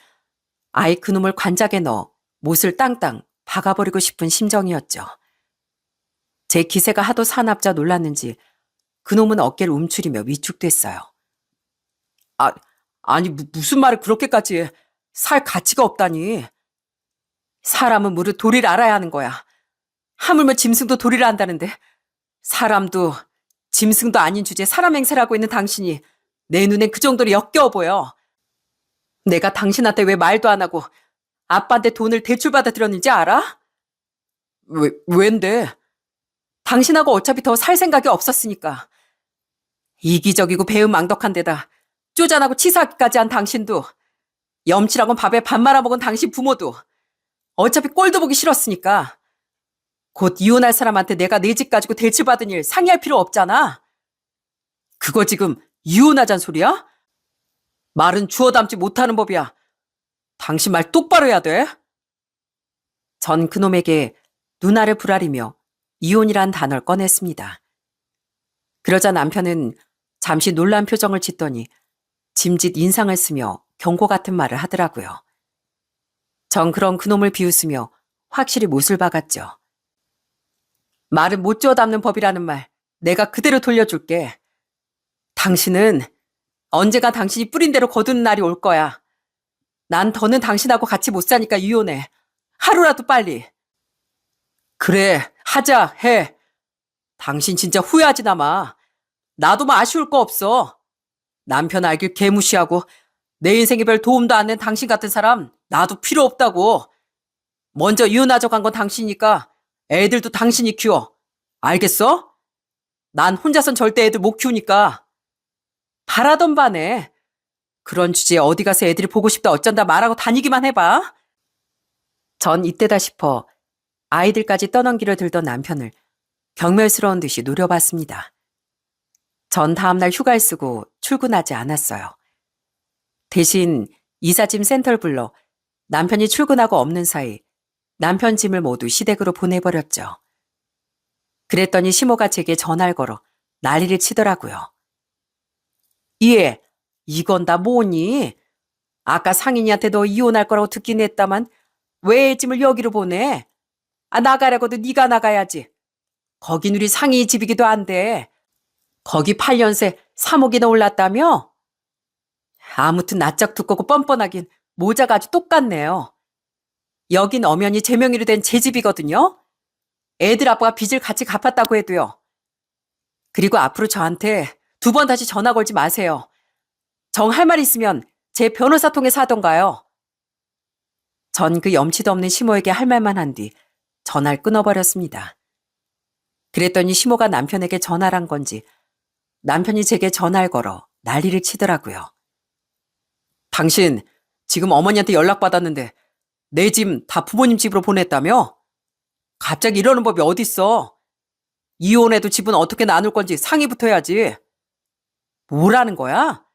아예 그놈을 관작에 넣어 못을 땅땅 박아버리고 싶은 심정이었죠. 제 기세가 하도 사납자 놀랐는지 그놈은 어깨를 움츠리며 위축됐어요. 아니 무슨 말을 그렇게까지 해. 살 가치가 없다니. 사람은 무릇 도리를 알아야 하는 거야. 하물며 짐승도 도리를 안다는데 사람도 짐승도 아닌 주제에 사람 행세를 하고 있는 당신이 내 눈엔 그 정도로 역겨워 보여. 내가 당신한테 왜 말도 안 하고 아빠한테 돈을 대출받아 들였는지 알아? 왠데? 당신하고 어차피 더 살 생각이 없었으니까. 이기적이고 배은망덕한 데다 쪼잔하고 치사하기까지 한 당신도, 염치라고 밥에 밥 말아먹은 당신 부모도 어차피 꼴도 보기 싫었으니까. 곧 이혼할 사람한테 내가 내 집 가지고 대출받은 일 상의할 필요 없잖아. 그거 지금 이혼하자는 소리야? 말은 주워 담지 못하는 법이야. 당신 말 똑바로 해야 돼. 전 그놈에게 눈알을 부라리며 이혼이란 단어를 꺼냈습니다. 그러자 남편은 잠시 놀란 표정을 짓더니 짐짓 인상을 쓰며 경고 같은 말을 하더라고요. 전 그런 그놈을 비웃으며 확실히 못을 박았죠. 말은 못 주워 담는 법이라는 말 내가 그대로 돌려줄게. 당신은 언제가 당신이 뿌린 대로 거두는 날이 올 거야. 난 더는 당신하고 같이 못 사니까 이혼해. 하루라도 빨리. 그래, 하자, 해. 당신 진짜 후회하지나 마. 나도 뭐 아쉬울 거 없어. 남편 알길 개무시하고 내 인생에 별 도움도 안 낸 당신 같은 사람 나도 필요 없다고. 먼저 이혼하자고 한 건 당신이니까 애들도 당신이 키워. 알겠어? 난 혼자선 절대 애들 못 키우니까. 바라던 바네. 그런 주제에 어디 가서 애들이 보고 싶다 어쩐다 말하고 다니기만 해봐. 전 이때다 싶어 아이들까지 떠넘기려 들던 남편을 경멸스러운 듯이 노려봤습니다. 전 다음날 휴가를 쓰고 출근하지 않았어요. 대신 이삿짐 센터를 불러 남편이 출근하고 없는 사이 남편 짐을 모두 시댁으로 보내버렸죠. 그랬더니 시모가 제게 전화를 걸어 난리를 치더라고요. 예, 이건 다 뭐니? 아까 상인이한테 너 이혼할 거라고 듣긴 했다만 왜 짐을 여기로 보내? 나가라고도 네가 나가야지. 거긴 우리 상인이 집이기도 한데 거기 8년새 3억이나 올랐다며? 아무튼 낯짝 두껍고 뻔뻔하긴 모자가 아주 똑같네요. 여긴 엄연히 제 명의로 된 제 집이거든요. 애들 아빠가 빚을 같이 갚았다고 해도요. 그리고 앞으로 저한테 2번 다시 전화 걸지 마세요. 정 할 말 있으면 제 변호사 통해서 하던가요. 전 그 염치도 없는 시모에게 할 말만 한 뒤 전화를 끊어버렸습니다. 그랬더니 시모가 남편에게 전화를 한 건지 남편이 제게 전화를 걸어 난리를 치더라고요. 당신 지금 어머니한테 연락받았는데 내 짐 다 부모님 집으로 보냈다며? 갑자기 이러는 법이 어딨어? 이혼해도 집은 어떻게 나눌 건지 상의부터 해야지. 뭐라는 거야?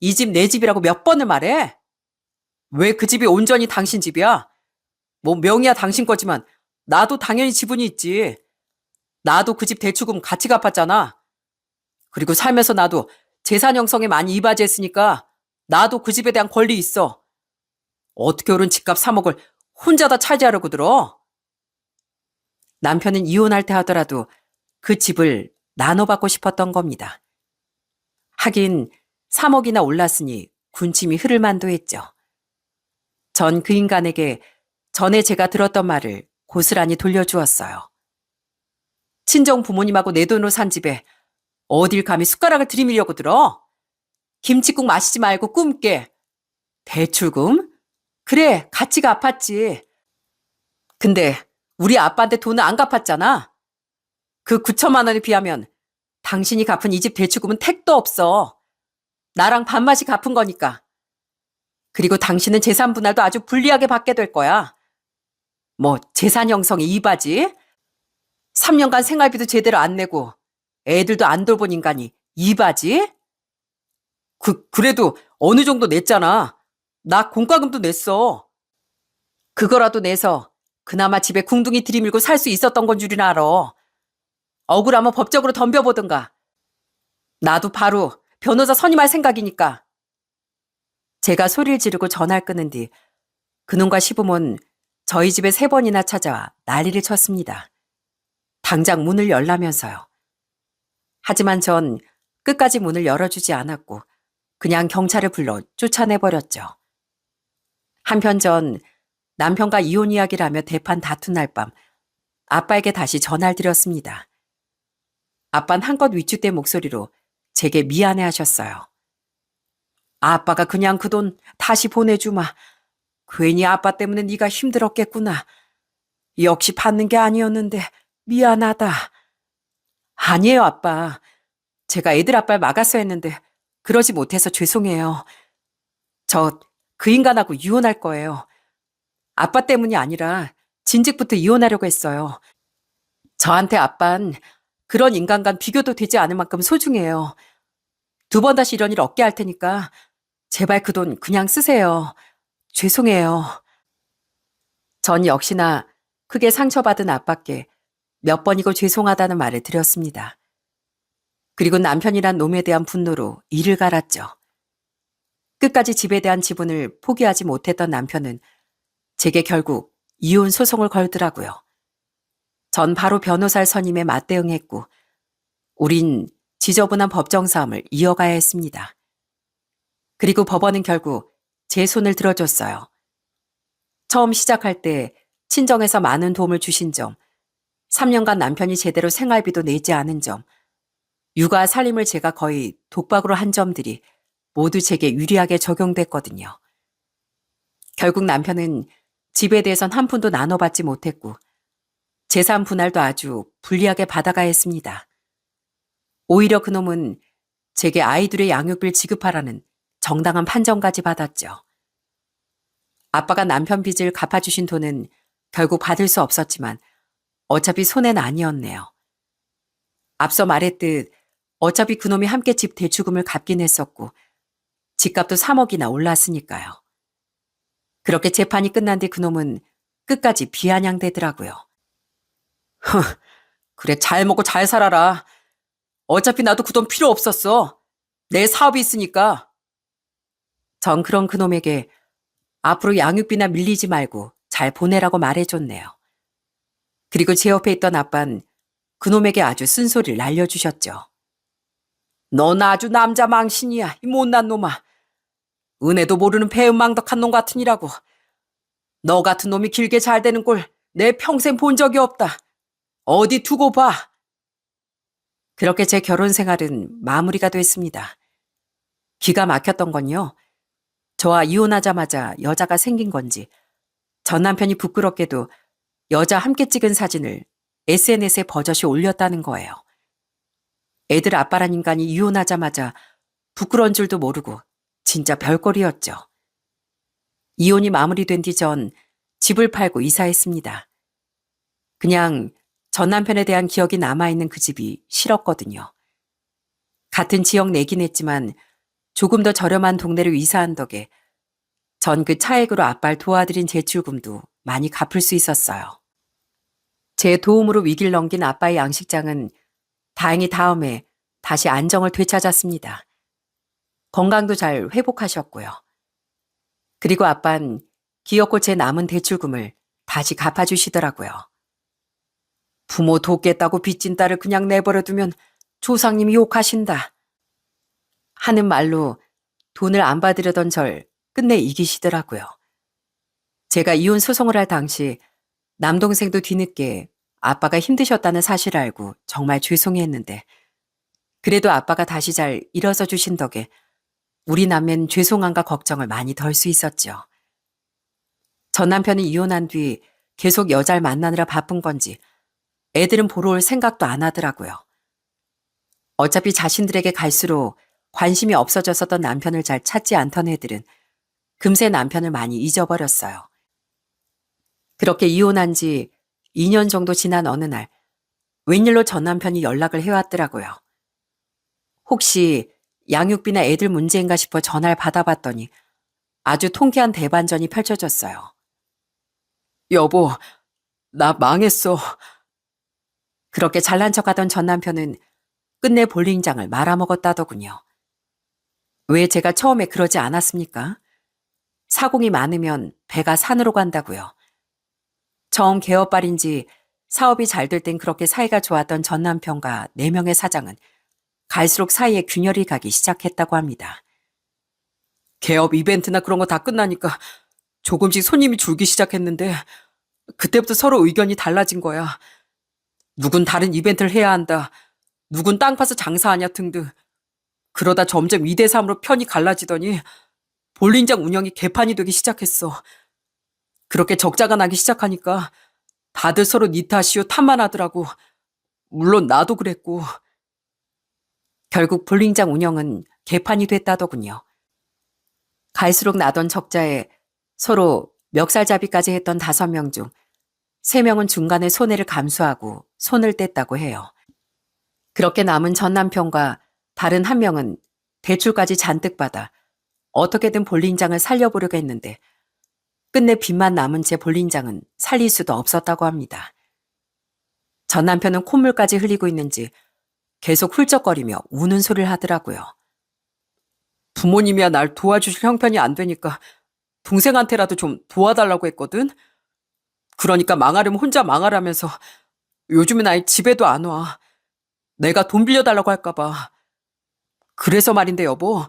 이 집 내 집이라고 몇 번을 말해? 왜 그 집이 온전히 당신 집이야? 뭐 명의야 당신 거지만 나도 당연히 지분이 있지. 나도 그 집 대출금 같이 갚았잖아. 그리고 살면서 나도 재산 형성에 많이 이바지했으니까 나도 그 집에 대한 권리 있어. 어떻게 오른 집값 3억을 혼자 다 차지하려고 들어? 남편은 이혼할 때 하더라도 그 집을 나눠받고 싶었던 겁니다. 하긴 3억이나 올랐으니 군침이 흐를 만도 했죠. 전 그 인간에게 전에 제가 들었던 말을 고스란히 돌려주었어요. 친정 부모님하고 내 돈으로 산 집에 어딜 감히 숟가락을 들이밀려고 들어? 김치국 마시지 말고 꿈깨. 대출금? 그래, 같이 갚았지. 근데 우리 아빠한테 돈을 안 갚았잖아. 그 9천만 원에 비하면 당신이 갚은 이 집 대출금은 택도 없어. 나랑 반맛이 갚은 거니까. 그리고 당신은 재산 분할도 아주 불리하게 받게 될 거야. 뭐 재산 형성이 이바지? 3년간 생활비도 제대로 안 내고 애들도 안 돌본 인간이 이바지? 그래도 어느 정도 냈잖아. 나 공과금도 냈어. 그거라도 내서 그나마 집에 궁둥이 들이밀고 살 수 있었던 건 줄이나 알아. 억울하면 법적으로 덤벼보든가. 나도 바로 변호사 선임할 생각이니까. 제가 소리를 지르고 전화를 끊은 뒤 그놈과 시부모는 저희 집에 3번이나 찾아와 난리를 쳤습니다. 당장 문을 열라면서요. 하지만 전 끝까지 문을 열어주지 않았고 그냥 경찰을 불러 쫓아내버렸죠. 한편 전 남편과 이혼 이야기를 하며 대판 다툰 날 밤 아빠에게 다시 전화를 드렸습니다. 아빠는 한껏 위축된 목소리로 제게 미안해 하셨어요. 아빠가 그냥 그 돈 다시 보내주마. 괜히 아빠 때문에 네가 힘들었겠구나. 역시 받는 게 아니었는데 미안하다. 아니에요, 아빠. 제가 애들 아빠를 막았어야 했는데 그러지 못해서 죄송해요. 저 그 인간하고 이혼할 거예요. 아빠 때문이 아니라 진즉부터 이혼하려고 했어요. 저한테 아빤 그런 인간과 비교도 되지 않을 만큼 소중해요. 2번 다시 이런 일 없게 할 테니까 제발 그 돈 그냥 쓰세요. 죄송해요. 전 역시나 크게 상처받은 아빠께 몇 번이고 죄송하다는 말을 드렸습니다. 그리고 남편이란 놈에 대한 분노로 이를 갈았죠. 끝까지 집에 대한 지분을 포기하지 못했던 남편은 제게 결국 이혼 소송을 걸더라고요. 전 바로 변호사를 선임해 맞대응했고 우린 지저분한 법정 싸움을 이어가야 했습니다. 그리고 법원은 결국 제 손을 들어줬어요. 처음 시작할 때 친정에서 많은 도움을 주신 점, 3년간 남편이 제대로 생활비도 내지 않은 점, 육아 살림을 제가 거의 독박으로 한 점들이 모두 제게 유리하게 적용됐거든요. 결국 남편은 집에 대해선 한 푼도 나눠받지 못했고 재산 분할도 아주 불리하게 받아가야 했습니다. 오히려 그놈은 제게 아이들의 양육비를 지급하라는 정당한 판정까지 받았죠. 아빠가 남편 빚을 갚아주신 돈은 결국 받을 수 없었지만 어차피 손해는 아니었네요. 앞서 말했듯 어차피 그놈이 함께 집 대출금을 갚긴 했었고 집값도 3억이나 올랐으니까요. 그렇게 재판이 끝난 뒤 그놈은 끝까지 비아냥대더라고요. 그래 잘 먹고 잘 살아라. 어차피 나도 그 돈 필요 없었어. 내 사업이 있으니까. 전 그런 그놈에게 앞으로 양육비나 밀리지 말고 잘 보내라고 말해줬네요. 그리고 제 옆에 있던 아빤 그놈에게 아주 쓴소리를 날려주셨죠. 넌 아주 남자 망신이야, 이 못난 놈아. 은혜도 모르는 배은망덕한 놈 같으니라고. 너 같은 놈이 길게 잘 되는 꼴 내 평생 본 적이 없다. 어디 두고 봐. 그렇게 제 결혼 생활은 마무리가 됐습니다. 기가 막혔던 건요. 저와 이혼하자마자 여자가 생긴 건지 전 남편이 부끄럽게도 여자 함께 찍은 사진을 SNS에 버젓이 올렸다는 거예요. 애들 아빠란 인간이 이혼하자마자 부끄러운 줄도 모르고 진짜 별거리였죠. 이혼이 마무리된 뒤 전 집을 팔고 이사했습니다. 그냥 전 남편에 대한 기억이 남아있는 그 집이 싫었거든요. 같은 지역 내긴 했지만 조금 더 저렴한 동네로 이사한 덕에 전 그 차액으로 아빠를 도와드린 제출금도 많이 갚을 수 있었어요. 제 도움으로 위기를 넘긴 아빠의 양식장은 다행히 다음에 다시 안정을 되찾았습니다. 건강도 잘 회복하셨고요. 그리고 아빠는 기어코 제 남은 대출금을 다시 갚아주시더라고요. 부모 돕겠다고 빚진 딸을 그냥 내버려두면 조상님이 욕하신다 하는 말로 돈을 안 받으려던 절 끝내 이기시더라고요. 제가 이혼 소송을 할 당시 남동생도 뒤늦게 아빠가 힘드셨다는 사실을 알고 정말 죄송해했는데 그래도 아빠가 다시 잘 일어서 주신 덕에 우리 남매는 죄송함과 걱정을 많이 덜 수 있었죠. 전 남편이 이혼한 뒤 계속 여자를 만나느라 바쁜 건지 애들은 보러 올 생각도 안 하더라고요. 어차피 자신들에게 갈수록 관심이 없어졌었던 남편을 잘 찾지 않던 애들은 금세 남편을 많이 잊어버렸어요. 그렇게 이혼한 지 2년 정도 지난 어느 날 웬일로 전 남편이 연락을 해왔더라고요. 혹시 양육비나 애들 문제인가 싶어 전화를 받아봤더니 아주 통쾌한 대반전이 펼쳐졌어요. 여보, 나 망했어. 그렇게 잘난 척하던 전 남편은 끝내 볼링장을 말아먹었다더군요. 왜 제가 처음에 그러지 않았습니까? 사공이 많으면 배가 산으로 간다고요. 처음 개업발인지 사업이 잘 될 땐 그렇게 사이가 좋았던 전 남편과 4명의 사장은 갈수록 사이에 균열이 가기 시작했다고 합니다. 개업 이벤트나 그런 거 다 끝나니까 조금씩 손님이 줄기 시작했는데 그때부터 서로 의견이 달라진 거야. 누군 다른 이벤트를 해야 한다. 누군 땅 파서 장사하냐 등등. 그러다 점점 2대3으로 편이 갈라지더니 볼링장 운영이 개판이 되기 시작했어. 그렇게 적자가 나기 시작하니까 다들 서로 니 탓이요 탓만 하더라고. 물론 나도 그랬고. 결국 볼링장 운영은 개판이 됐다더군요. 갈수록 나던 적자에 서로 멱살잡이까지 했던 5명 중 3명은 중간에 손해를 감수하고 손을 뗐다고 해요. 그렇게 남은 전 남편과 다른 1명은 대출까지 잔뜩 받아 어떻게든 볼링장을 살려보려고 했는데 끝내 빚만 남은 채 볼링장은 살릴 수도 없었다고 합니다. 전 남편은 콧물까지 흘리고 있는지 계속 훌쩍거리며 우는 소리를 하더라고요. 부모님이야 날 도와주실 형편이 안 되니까 동생한테라도 좀 도와달라고 했거든. 그러니까 망하려면 혼자 망하라면서 요즘엔 아예 집에도 안 와. 내가 돈 빌려달라고 할까 봐. 그래서 말인데 여보,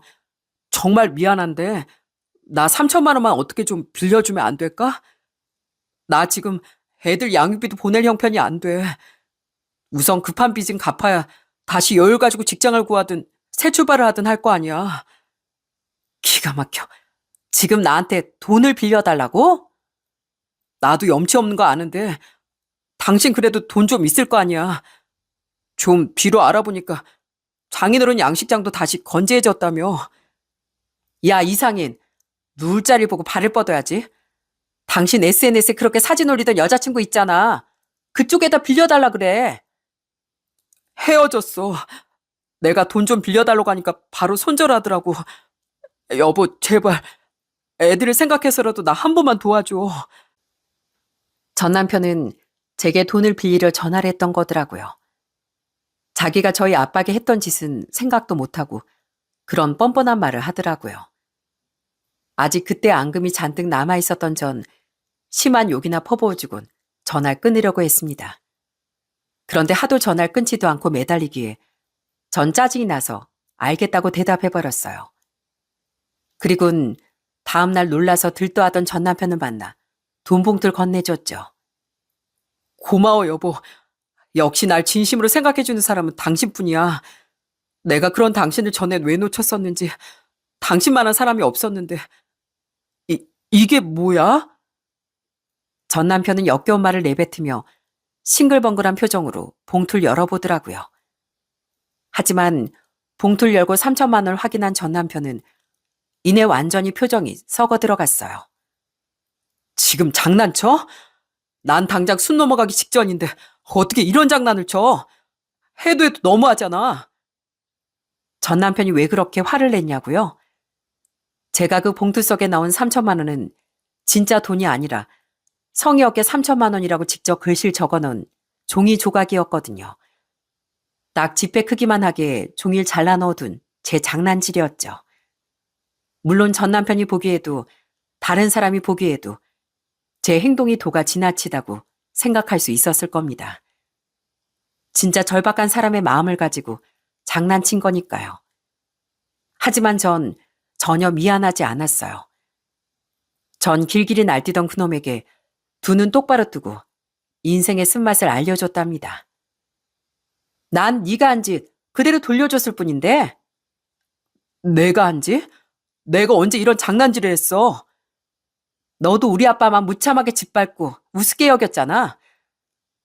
정말 미안한데 나 3천만 원만 어떻게 좀 빌려주면 안 될까? 나 지금 애들 양육비도 보낼 형편이 안 돼. 우선 급한 빚은 갚아야 다시 여유 가지고 직장을 구하든 새 출발을 하든 할 거 아니야. 기가 막혀. 지금 나한테 돈을 빌려달라고? 나도 염치 없는 거 아는데 당신 그래도 돈 좀 있을 거 아니야. 좀 뒤로 알아보니까 장인어른 양식장도 다시 건재해졌다며. 야 이상인, 누울 자리 보고 발을 뻗어야지. 당신 SNS에 그렇게 사진 올리던 여자친구 있잖아. 그쪽에다 빌려달라 그래. 헤어졌어. 내가 돈 좀 빌려달라고 하니까 바로 손절하더라고. 여보 제발 애들을 생각해서라도 나 한 번만 도와줘. 전 남편은 제게 돈을 빌리려 전화를 했던 거더라고요. 자기가 저희 아빠에게 했던 짓은 생각도 못하고 그런 뻔뻔한 말을 하더라고요. 아직 그때 앙금이 잔뜩 남아있었던 전 심한 욕이나 퍼부어주곤 전화를 끊으려고 했습니다. 그런데 하도 전화를 끊지도 않고 매달리기에 전 짜증이 나서 알겠다고 대답해버렸어요. 그리고는 다음날 놀라서 들떠하던 전 남편을 만나 돈 봉투를 건네줬죠. 고마워 여보. 역시 날 진심으로 생각해주는 사람은 당신뿐이야. 내가 그런 당신을 전엔 왜 놓쳤었는지 당신만한 사람이 없었는데 이게 뭐야? 전 남편은 역겨운 말을 내뱉으며 싱글벙글한 표정으로 봉투를 열어보더라고요. 하지만 봉투를 열고 3천만 원을 확인한 전 남편은 이내 완전히 표정이 썩어 들어갔어요. 지금 장난쳐? 난 당장 숨 넘어가기 직전인데 어떻게 이런 장난을 쳐? 해도 너무하잖아. 전 남편이 왜 그렇게 화를 냈냐고요? 제가 그 봉투 속에 나온 3천만 원은 진짜 돈이 아니라 성의 없게 3천만 원이라고 직접 글씨를 적어놓은 종이 조각이었거든요. 딱 지폐 크기만 하게 종이를 잘라 넣어둔 제 장난질이었죠. 물론 전 남편이 보기에도 다른 사람이 보기에도 제 행동이 도가 지나치다고 생각할 수 있었을 겁니다. 진짜 절박한 사람의 마음을 가지고 장난친 거니까요. 하지만 전 전혀 미안하지 않았어요. 전 길길이 날뛰던 그놈에게 두 눈 똑바로 뜨고 인생의 쓴맛을 알려줬답니다. 난 네가 한 짓 그대로 돌려줬을 뿐인데. 내가 한 짓? 내가 언제 이런 장난질을 했어? 너도 우리 아빠만 무참하게 짓밟고 우습게 여겼잖아.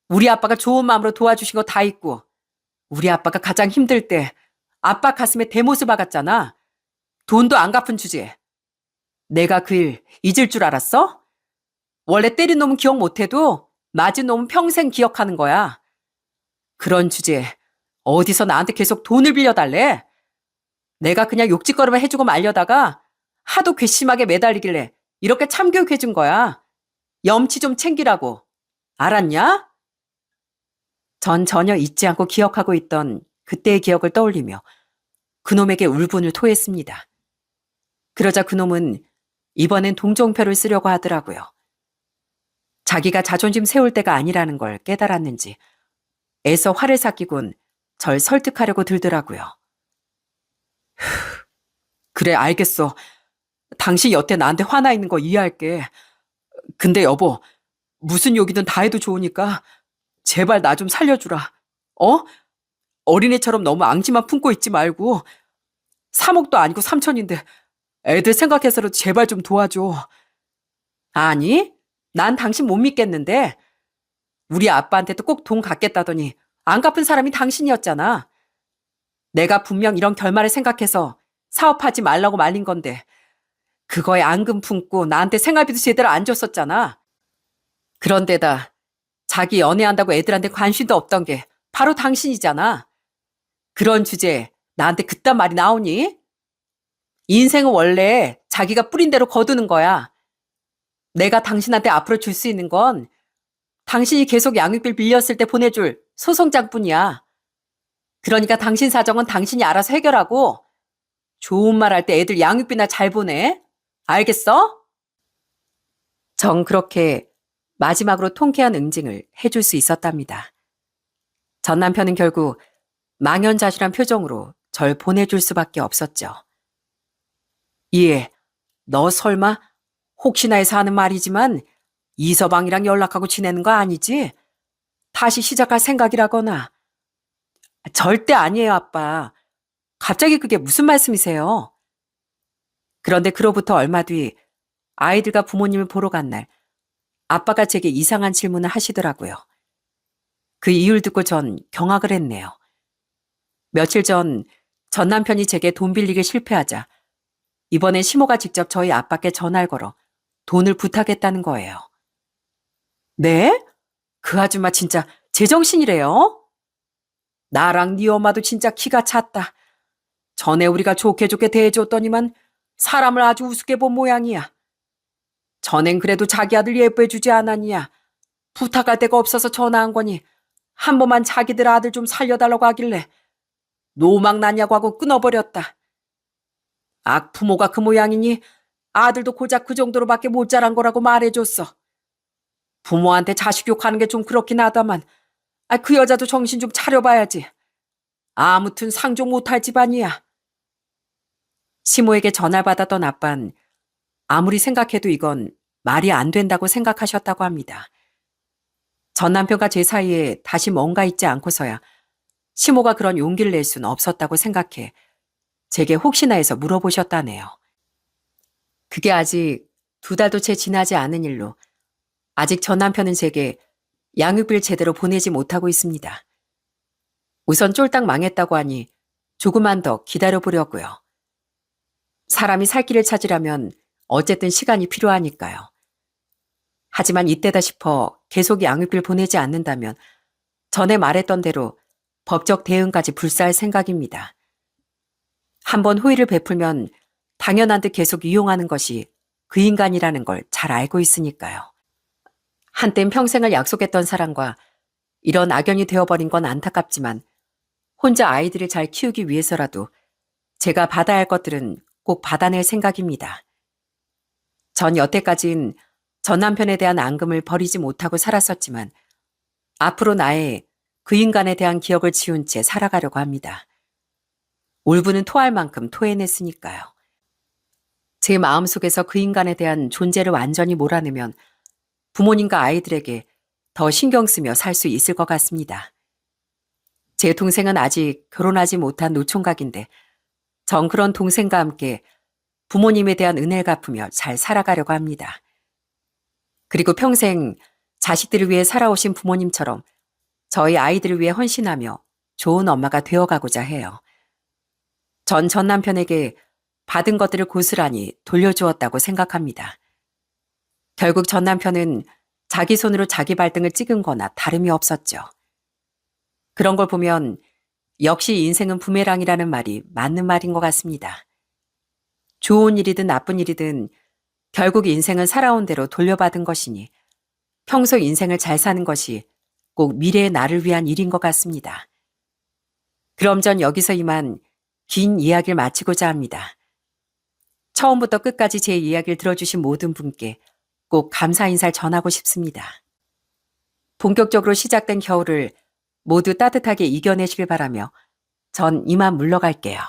우리 아빠가 좋은 마음으로 도와주신 거 다 있고 우리 아빠가 가장 힘들 때 아빠 가슴에 대못을 박았잖아. 돈도 안 갚은 주제에. 내가 그 일 잊을 줄 알았어? 원래 때린 놈은 기억 못해도 맞은 놈은 평생 기억하는 거야. 그런 주제에 어디서 나한테 계속 돈을 빌려달래? 내가 그냥 욕짓거리만 해주고 말려다가 하도 괘씸하게 매달리길래 이렇게 참교육해준 거야. 염치 좀 챙기라고. 알았냐? 전 전혀 잊지 않고 기억하고 있던 그때의 기억을 떠올리며 그놈에게 울분을 토했습니다. 그러자 그놈은 이번엔 동정표를 쓰려고 하더라고요. 자기가 자존심 세울 때가 아니라는 걸 깨달았는지 애써 화를 삭히곤 절 설득하려고 들더라고요. 그래, 알겠어. 당신 여태 나한테 화나 있는 거 이해할게. 근데 여보, 무슨 욕이든 다 해도 좋으니까 제발 나 좀 살려주라. 어? 어린애처럼 너무 앙심만 품고 있지 말고 3억도 아니고 3천인데 애들 생각해서라도 제발 좀 도와줘. 아니, 난 당신 못 믿겠는데. 우리 아빠한테도 꼭 돈 갚겠다더니 안 갚은 사람이 당신이었잖아. 내가 분명 이런 결말을 생각해서 사업하지 말라고 말린 건데 그거에 앙금 품고 나한테 생활비도 제대로 안 줬었잖아. 그런데다 자기 연애한다고 애들한테 관심도 없던 게 바로 당신이잖아. 그런 주제에 나한테 그딴 말이 나오니? 인생은 원래 자기가 뿌린 대로 거두는 거야. 내가 당신한테 앞으로 줄 수 있는 건 당신이 계속 양육비를 빌렸을 때 보내줄 소송장뿐이야. 그러니까 당신 사정은 당신이 알아서 해결하고 좋은 말 할 때 애들 양육비나 잘 보내. 알겠어? 전 그렇게 마지막으로 통쾌한 응징을 해줄 수 있었답니다. 전 남편은 결국 망연자실한 표정으로 절 보내줄 수밖에 없었죠. 예, 너 설마 혹시나 해서 하는 말이지만 이서방이랑 연락하고 지내는 거 아니지? 다시 시작할 생각이라거나. 절대 아니에요, 아빠. 갑자기 그게 무슨 말씀이세요? 그런데 그로부터 얼마 뒤 아이들과 부모님을 보러 간 날 아빠가 제게 이상한 질문을 하시더라고요. 그 이유를 듣고 전 경악을 했네요. 며칠 전 남편이 제게 돈 빌리기 실패하자 이번에 시모가 직접 저희 아빠께 전화를 걸어 돈을 부탁했다는 거예요. 네? 그 아줌마 진짜 제정신이래요? 나랑 네 엄마도 진짜 기가 찼다. 전에 우리가 좋게 좋게 대해줬더니만 사람을 아주 우습게 본 모양이야. 전엔 그래도 자기 아들 예뻐해주지 않았냐. 부탁할 데가 없어서 전화한 거니 한 번만 자기들 아들 좀 살려달라고 하길래 노망 났냐고 하고 끊어버렸다. 악부모가 그 모양이니 아들도 고작 그 정도로밖에 못 자란 거라고 말해줬어. 부모한테 자식 욕하는 게 좀 그렇긴 하다만 그 여자도 정신 좀 차려봐야지. 아무튼 상종 못할 집안이야. 시모에게 전화를 받았던 아빤 아무리 생각해도 이건 말이 안 된다고 생각하셨다고 합니다. 전 남편과 제 사이에 다시 뭔가 있지 않고서야 시모가 그런 용기를 낼 수는 없었다고 생각해 제게 혹시나 해서 물어보셨다네요. 그게 아직 2달도 채 지나지 않은 일로 아직 전 남편은 제게 양육비를 제대로 보내지 못하고 있습니다. 우선 쫄딱 망했다고 하니 조금만 더 기다려보려고요. 사람이 살 길을 찾으려면 어쨌든 시간이 필요하니까요. 하지만 이때다 싶어 계속 양육비를 보내지 않는다면 전에 말했던 대로 법적 대응까지 불사할 생각입니다. 한번 호의를 베풀면 당연한 듯 계속 이용하는 것이 그 인간이라는 걸 잘 알고 있으니까요. 한땐 평생을 약속했던 사람과 이런 악연이 되어버린 건 안타깝지만 혼자 아이들을 잘 키우기 위해서라도 제가 받아야 할 것들은 꼭 받아낼 생각입니다. 전 여태까진 전 남편에 대한 앙금을 버리지 못하고 살았었지만 앞으로 나의 그 인간에 대한 기억을 지운 채 살아가려고 합니다. 울분은 토할 만큼 토해냈으니까요. 제 마음속에서 그 인간에 대한 존재를 완전히 몰아내면 부모님과 아이들에게 더 신경 쓰며 살 수 있을 것 같습니다. 제 동생은 아직 결혼하지 못한 노총각인데 전 그런 동생과 함께 부모님에 대한 은혜를 갚으며 잘 살아가려고 합니다. 그리고 평생 자식들을 위해 살아오신 부모님처럼 저희 아이들을 위해 헌신하며 좋은 엄마가 되어가고자 해요. 전 남편에게 받은 것들을 고스란히 돌려주었다고 생각합니다. 결국 전 남편은 자기 손으로 자기 발등을 찍은 거나 다름이 없었죠. 그런 걸 보면 역시 인생은 부메랑이라는 말이 맞는 말인 것 같습니다. 좋은 일이든 나쁜 일이든 결국 인생은 살아온 대로 돌려받은 것이니 평소 인생을 잘 사는 것이 꼭 미래의 나를 위한 일인 것 같습니다. 그럼 전 여기서 이만 긴 이야기를 마치고자 합니다. 처음부터 끝까지 제 이야기를 들어주신 모든 분께 꼭 감사 인사를 전하고 싶습니다. 본격적으로 시작된 겨울을 모두 따뜻하게 이겨내시길 바라며 전 이만 물러갈게요.